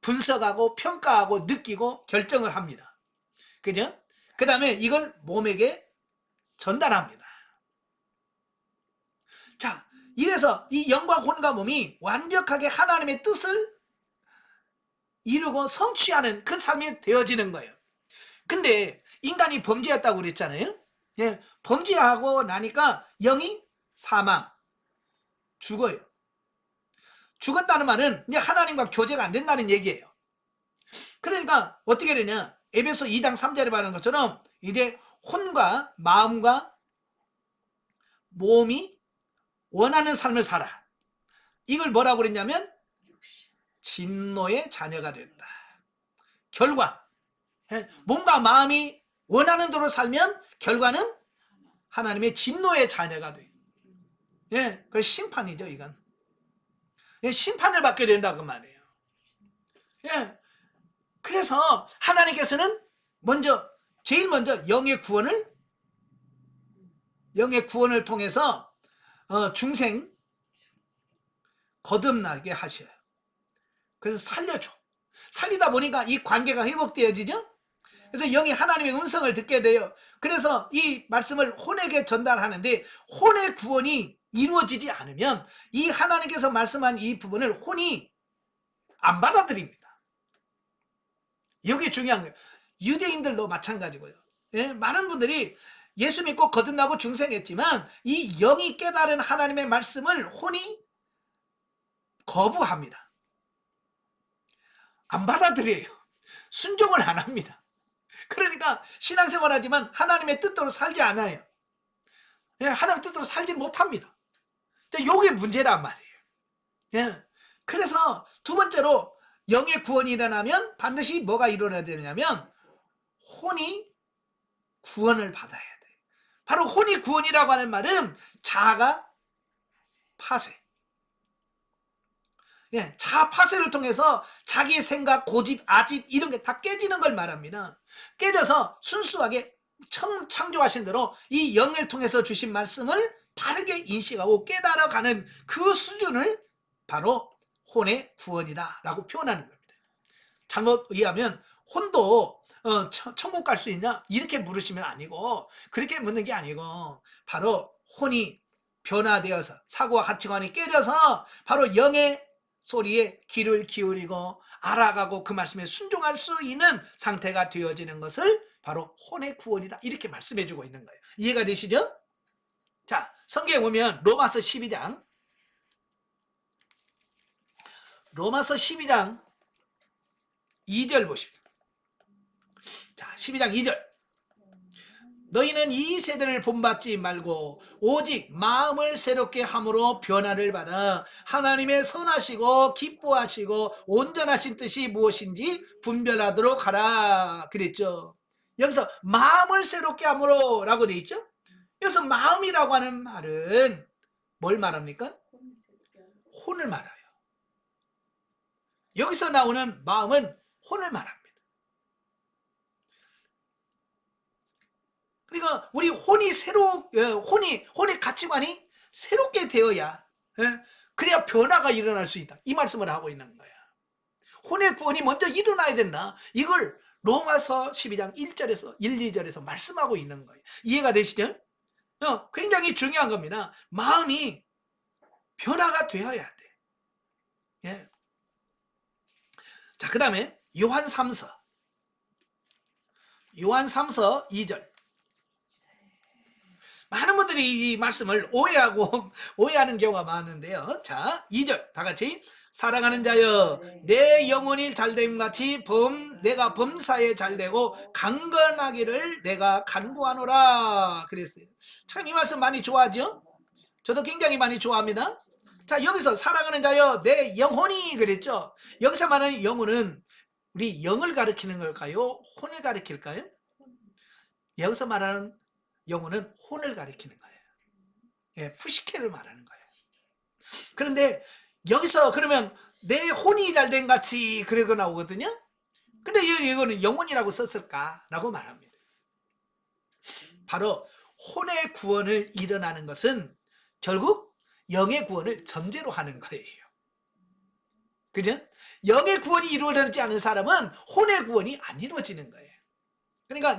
S1: 분석하고 평가하고 느끼고 결정을 합니다. 그죠? 그 다음에 이걸 몸에게 전달합니다. 자, 이래서 이 영과 혼과 몸이 완벽하게 하나님의 뜻을 이루고 성취하는 그 삶이 되어지는 거예요. 근데 인간이 범죄했다고 그랬잖아요. 예, 범죄하고 나니까 영이 사망, 죽어요. 죽었다는 말은 이제 하나님과 교제가 안 된다는 얘기예요. 그러니까 어떻게 되냐? 에베소 2장 3절에 말하는 것처럼 이제 혼과 마음과 몸이 원하는 삶을 살아. 이걸 뭐라고 그랬냐면 진노의 자녀가 됐다. 결과, 몸과 마음이 원하는 대로 살면 결과는 하나님의 진노의 자녀가 돼. 예, 그 심판이죠, 이건. 예, 심판을 받게 된다 그 말이에요. 예, 그래서 하나님께서는 제일 먼저 영의 구원을 통해서 중생 거듭나게 하셔요. 그래서 살려줘. 살리다 보니까 이 관계가 회복되어지죠. 그래서 영이 하나님의 음성을 듣게 돼요. 그래서 이 말씀을 혼에게 전달하는데 혼의 구원이 이루어지지 않으면 이 하나님께서 말씀한 이 부분을 혼이 안 받아들입니다. 이게 중요한 거예요. 유대인들도 마찬가지고요. 예? 많은 분들이 예수 믿고 거듭나고 중생했지만 이 영이 깨달은 하나님의 말씀을 혼이 거부합니다. 안 받아들여요. 순종을 안 합니다. 그러니까 신앙생활 하지만 하나님의 뜻대로 살지 않아요. 예, 하나님의 뜻대로 살지 못합니다. 요게 문제란 말이에요. 예. 그래서 두 번째로 영의 구원이 일어나면 반드시 뭐가 일어나야 되냐면 혼이 구원을 받아야 돼. 바로 혼이 구원이라고 하는 말은 자아가 파쇄. 예, 자아 파쇄를 통해서 자기의 생각, 고집, 아집 이런 게 다 깨지는 걸 말합니다. 깨져서 순수하게 창조하신 대로 이 영을 통해서 주신 말씀을 바르게 인식하고 깨달아가는 그 수준을 바로 혼의 구원이다 라고 표현하는 겁니다. 잘못 이해하면 혼도 천국 갈 수 있냐? 이렇게 물으시면 아니고, 그렇게 묻는 게 아니고, 바로 혼이 변화되어서 사고와 가치관이 깨져서 바로 영의 소리에 귀를 기울이고 알아가고 그 말씀에 순종할 수 있는 상태가 되어지는 것을 바로 혼의 구원이다 이렇게 말씀해 주고 있는 거예요. 이해가 되시죠? 자, 성경에 보면 로마서 12장 2절 보십시오. 자, 12장 2절. 너희는 이 세대를 본받지 말고 오직 마음을 새롭게 함으로 변화를 받아 하나님의 선하시고 기뻐하시고 온전하신 뜻이 무엇인지 분별하도록 하라 그랬죠. 여기서 마음을 새롭게 함으로 라고 되어 있죠. 여기서 마음이라고 하는 말은 뭘 말합니까? 혼을 말해요. 여기서 나오는 마음은 혼을 말합니다. 그러니까 우리 혼의 가치관이 새롭게 되어야, 그래야 변화가 일어날 수 있다. 이 말씀을 하고 있는 거야. 혼의 구원이 먼저 일어나야 된다. 이걸 로마서 12장 1절에서 1, 2절에서 말씀하고 있는 거예요. 이해가 되시죠? 굉장히 중요한 겁니다. 마음이 변화가 되어야 돼. 예. 자, 그 다음에 요한 3서 2절. 많은 분들이 이 말씀을 오해하는 경우가 많은데요. 자, 2절 다 같이. 사랑하는 자여, 내 영혼이 잘됨 같이 내가 범사에 잘되고 강건하기를 내가 간구하노라 그랬어요. 참 이 말씀 많이 좋아하죠? 저도 굉장히 많이 좋아합니다. 자, 여기서 사랑하는 자여, 내 영혼이 그랬죠. 여기서 말하는 영혼은 우리 영을 가리키는 걸까요? 혼을 가리킬까요? 여기서 말하는 영혼은 혼을 가리키는 거예요. 예, 푸시케를 말하는 거예요. 그런데 여기서 그러면 내 혼이 잘된 같이 그러고 나오거든요. 근데 이거는 영혼이라고 썼을까라고 말합니다. 바로 혼의 구원을 일어나는 것은 결국 영의 구원을 전제로 하는 거예요. 그죠? 영의 구원이 이루어지지 않은 사람은 혼의 구원이 안 이루어지는 거예요. 그러니까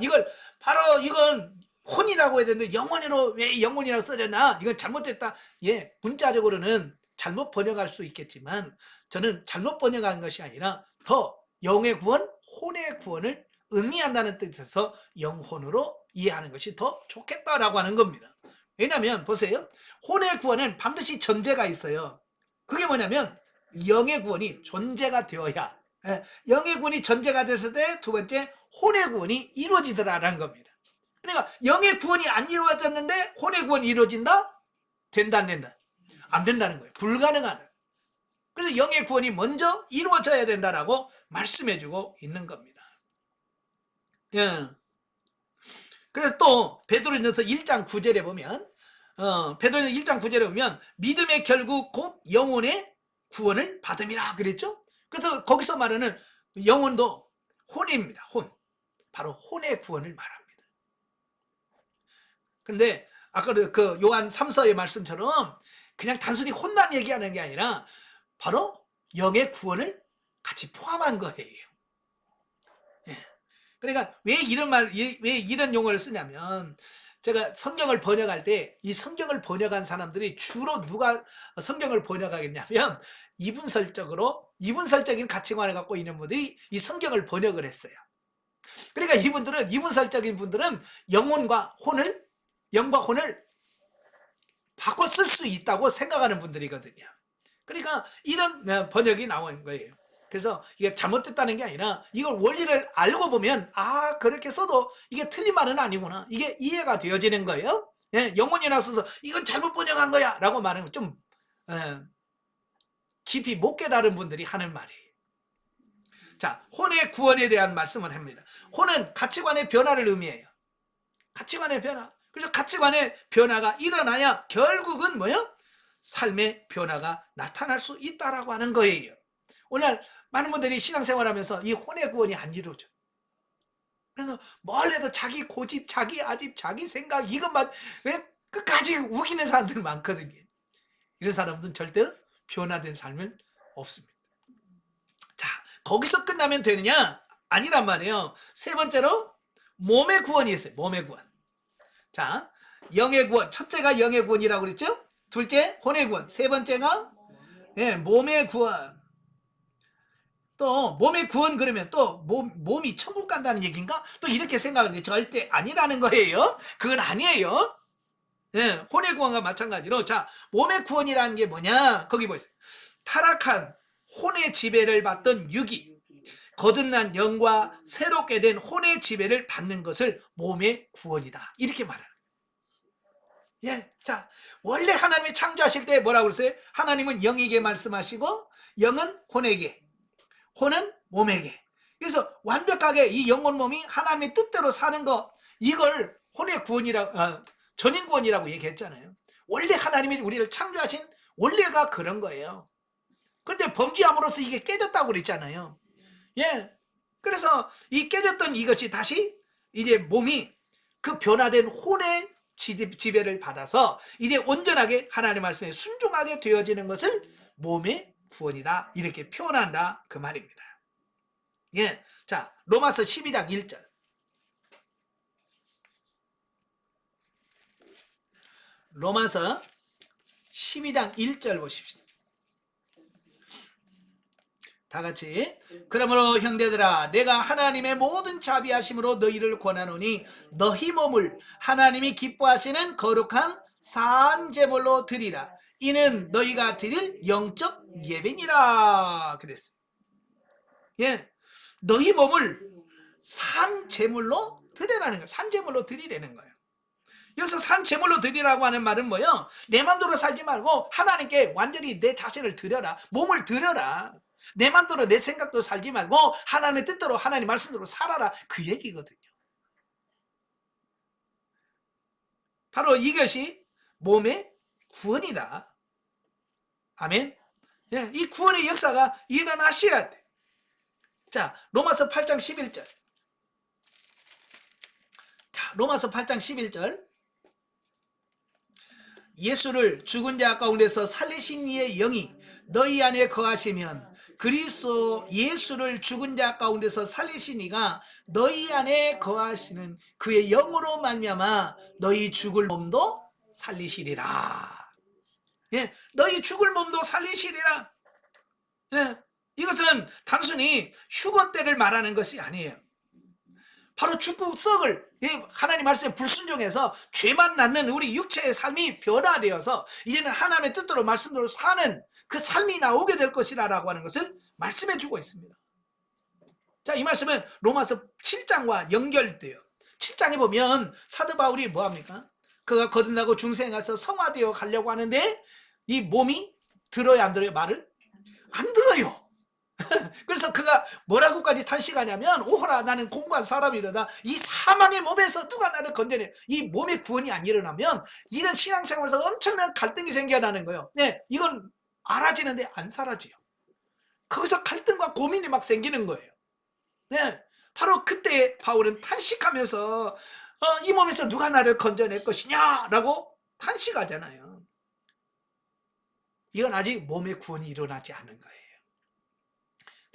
S1: 이건 혼이라고 해야 되는데 영혼으로 왜 영혼이라고 써졌나? 이건 잘못됐다. 예, 문자적으로는 잘못 번역할 수 있겠지만 저는 잘못 번역한 것이 아니라 더 영의 구원, 혼의 구원을 의미한다는 뜻에서 영혼으로 이해하는 것이 더 좋겠다라고 하는 겁니다. 왜냐하면 보세요. 혼의 구원은 반드시 전제가 있어요. 그게 뭐냐면 영의 구원이 존재가 되어야, 영의 구원이 전제가 됐을 때 두 번째 혼의 구원이 이루어지더라라는 겁니다. 그러니까 영의 구원이 안 이루어졌는데 혼의 구원이 이루어진다? 된다 안 된다? 안 된다는 거예요. 불가능하다. 그래서 영의 구원이 먼저 이루어져야 된다라고 말씀해주고 있는 겁니다. 예. 그래서 또 베드로전서 1장 9절에 보면 베드로전서 1장 9절에 보면 믿음의 결국 곧 영혼의 구원을 받음이라 그랬죠. 그래서 거기서 말하는 영혼도 혼입니다. 혼. 바로 혼의 구원을 말합니다. 그런데 아까 그 요한 3서의 말씀처럼 그냥 단순히 혼만 얘기하는 게 아니라 바로 영의 구원을 같이 포함한 거예요. 예. 그러니까 왜 이런 용어를 쓰냐면 제가 성경을 번역할 때 이 성경을 번역한 사람들이 주로 누가 성경을 번역하겠냐면 이분설적인 가치관을 갖고 있는 분들이 이 성경을 번역을 했어요. 그러니까 이분설적인 분들은 영과 혼을 바꿔 쓸 수 있다고 생각하는 분들이거든요. 그러니까 이런 번역이 나온 거예요. 그래서 이게 잘못됐다는 게 아니라 이걸 원리를 알고 보면 아 그렇게 써도 이게 틀린 말은 아니구나. 이게 이해가 되어지는 거예요. 예, 영혼이나 써서 이건 잘못 번역한 거야 라고 말하면 좀 깊이 못 깨달은 분들이 하는 말이에요. 자, 혼의 구원에 대한 말씀을 합니다. 혼은 가치관의 변화를 의미해요. 가치관의 변화. 그래서 가치관의 변화가 일어나야 결국은 뭐예요? 삶의 변화가 나타날 수 있다라고 하는 거예요. 오늘 많은 분들이 신앙생활하면서 이 혼의 구원이 안 이루어져. 그래서 뭘 해도 자기 고집, 자기 아집, 자기 생각 이것만 왜 끝까지 우기는 사람들 많거든요. 이런 사람들은 절대로 변화된 삶은 없습니다. 자, 거기서 끝나면 되느냐? 아니란 말이에요. 세 번째로 몸의 구원이 있어요. 몸의 구원. 자, 영의 구원. 첫째가 영의 구원이라고 그랬죠? 둘째 혼의 구원. 세 번째가 몸의 구원. 또 몸의 구원 그러면 또 몸이 천국 간다는 얘기인가? 또 이렇게 생각하는데 절대 아니라는 거예요. 그건 아니에요. 혼의 구원과 마찬가지로 자 몸의 구원이라는 게 뭐냐? 거기 보세요. 타락한 혼의 지배를 받던 육이 거듭난 영과 새롭게 된 혼의 지배를 받는 것을 몸의 구원이다. 이렇게 말하는 거예요. 예, 자 원래 하나님이 창조하실 때 뭐라고 그랬어요? 하나님은 영에게 말씀하시고 영은 혼에게, 혼은 몸에게. 그래서 완벽하게 이 영혼 몸이 하나님의 뜻대로 사는 거 이걸 혼의 구원이라고 전인 구원이라고 얘기했잖아요. 원래 하나님이 우리를 창조하신 원래가 그런 거예요. 그런데 범죄함으로써 이게 깨졌다고 그랬잖아요. 예. 그래서 이 깨졌던 이것이 다시 이제 몸이 그 변화된 혼의 지배를 받아서 이제 온전하게 하나님의 말씀에 순종하게 되어지는 것을 몸의 구원이다. 이렇게 표현한다. 그 말입니다. 예. 자, 로마서 12장 1절. 로마서 12장 1절 보십시오. 다 같이 그러므로 형제들아 내가 하나님의 모든 자비하심으로 너희를 권하노니 너희 몸을 하나님이 기뻐하시는 거룩한 산 제물로 드리라. 이는 너희가 드릴 영적 예배니라 그랬어요. 예, 너희 몸을 산 제물로 드리라는 거예요. 산 제물로 드리라는 거예요. 여기서 산 제물로 드리라고 하는 말은 뭐예요? 내 맘대로 살지 말고 하나님께 완전히 내 자신을 드려라. 몸을 드려라. 내 맘대로 내 생각도 살지 말고 하나님의 뜻대로 하나님 말씀대로 살아라. 그 얘기거든요. 바로 이것이 몸의 구원이다. 아멘. 예, 이 구원의 역사가 일어나셔야 돼. 자, 로마서 8장 11절. 자, 로마서 8장 11절. 예수를 죽은 자 가운데서 살리신 이의 영이 너희 안에 거하시면 그리스도 예수를 죽은 자 가운데서 살리신 이가 너희 안에 거하시는 그의 영으로 말미암아 너희 죽을 몸도 살리시리라. 예, 너희 죽을 몸도 살리시리라. 예, 이것은 단순히 휴거 때를 말하는 것이 아니에요. 바로 죽고 썩을 하나님 말씀에 불순종해서 죄만 낳는 우리 육체의 삶이 변화되어서 이제는 하나님의 뜻대로 말씀대로 사는 그 삶이 나오게 될 것이라고 하는 것을 말씀해 주고 있습니다. 자, 이 말씀은 로마서 7장과 연결돼요. 7장에 보면 사도 바울이 뭐합니까? 그가 거듭나고 중생에 가서 성화되어 가려고 하는데 이 몸이 들어요 안 들어요? 말을? 안 들어요. 그래서 그가 뭐라고까지 탄식하냐면 오호라 나는 공고한 사람이로다. 이 사망의 몸에서 누가 나를 건져내. 이 몸의 구원이 안 일어나면 이런 신앙생활에서 엄청난 갈등이 생겨나는 거예요. 네, 이건 알아지는데 안 사라져요. 거기서 갈등과 고민이 막 생기는 거예요. 네, 바로 그때 바울은 탄식하면서 이 몸에서 누가 나를 건져낼 것이냐 라고 탄식하잖아요. 이건 아직 몸의 구원이 일어나지 않은 거예요.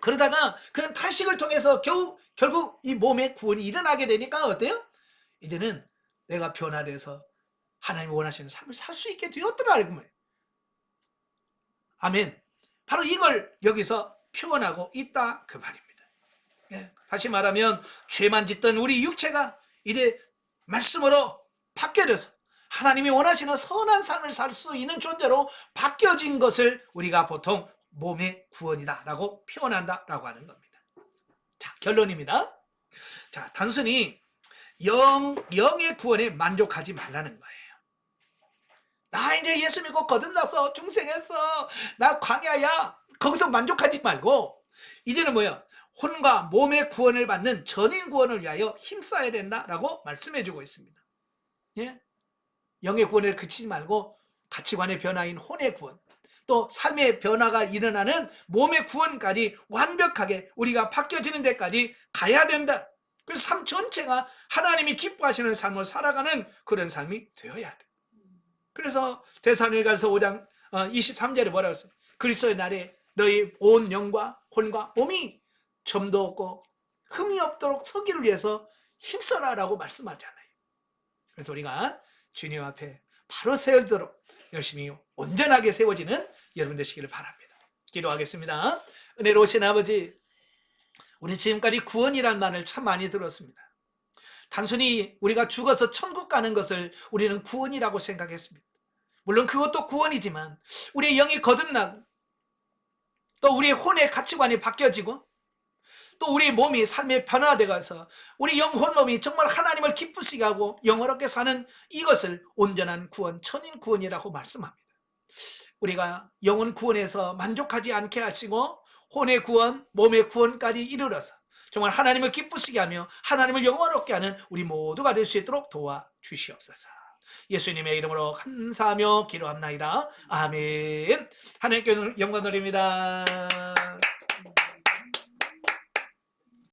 S1: 그러다가 그런 탄식을 통해서 결국 이 몸의 구원이 일어나게 되니까 어때요? 이제는 내가 변화돼서 하나님이 원하시는 삶을 살 수 있게 되었더라. 아멘. 바로 이걸 여기서 표현하고 있다 그 말입니다. 예, 다시 말하면 죄만 짓던 우리 육체가 이제 말씀으로 바뀌어져서 하나님이 원하시는 선한 삶을 살 수 있는 존재로 바뀌어진 것을 우리가 보통 몸의 구원이다 라고 표현한다 라고 하는 겁니다. 자, 결론입니다. 자, 단순히 영의 구원에 만족하지 말라는 거예요. 나 이제 예수 믿고 거듭나서 중생했어, 나 광야야, 거기서 만족하지 말고 이제는 뭐야? 혼과 몸의 구원을 받는 전인 구원을 위하여 힘써야 된다라고 말씀해주고 있습니다. 예? 영의 구원에 그치지 말고 가치관의 변화인 혼의 구원, 또 삶의 변화가 일어나는 몸의 구원까지 완벽하게 우리가 바뀌어지는 데까지 가야 된다. 그래서 삶 전체가 하나님이 기뻐하시는 삶을 살아가는 그런 삶이 되어야 돼. 그래서 데살로니가서 5장 23절에 뭐라고 했어요? 그리스도의 날에 너희 온 영과 혼과 몸이 점도 없고 흠이 없도록 서기를 위해서 힘써라 라고 말씀하잖아요. 그래서 우리가 주님 앞에 바로 세우도록 열심히 온전하게 세워지는 여러분 되시기를 바랍니다. 기도하겠습니다. 은혜로우신 아버지, 우리 지금까지 구원이란 말을 참 많이 들었습니다. 단순히 우리가 죽어서 천국 가는 것을 우리는 구원이라고 생각했습니다. 물론 그것도 구원이지만 우리의 영이 거듭나고 또 우리의 혼의 가치관이 바뀌어지고 또 우리 몸이 삶의 변화되어 가서 우리 영혼 몸이 정말 하나님을 기쁘시게 하고 영원롭게 사는 이것을 온전한 구원, 천인 구원이라고 말씀합니다. 우리가 영혼 구원에서 만족하지 않게 하시고 혼의 구원, 몸의 구원까지 이르러서 정말 하나님을 기쁘시게 하며 하나님을 영원롭게 하는 우리 모두가 될 수 있도록 도와주시옵소서. 예수님의 이름으로 감사하며 기도합나이다. 아멘. 하나님께 영광 드립니다.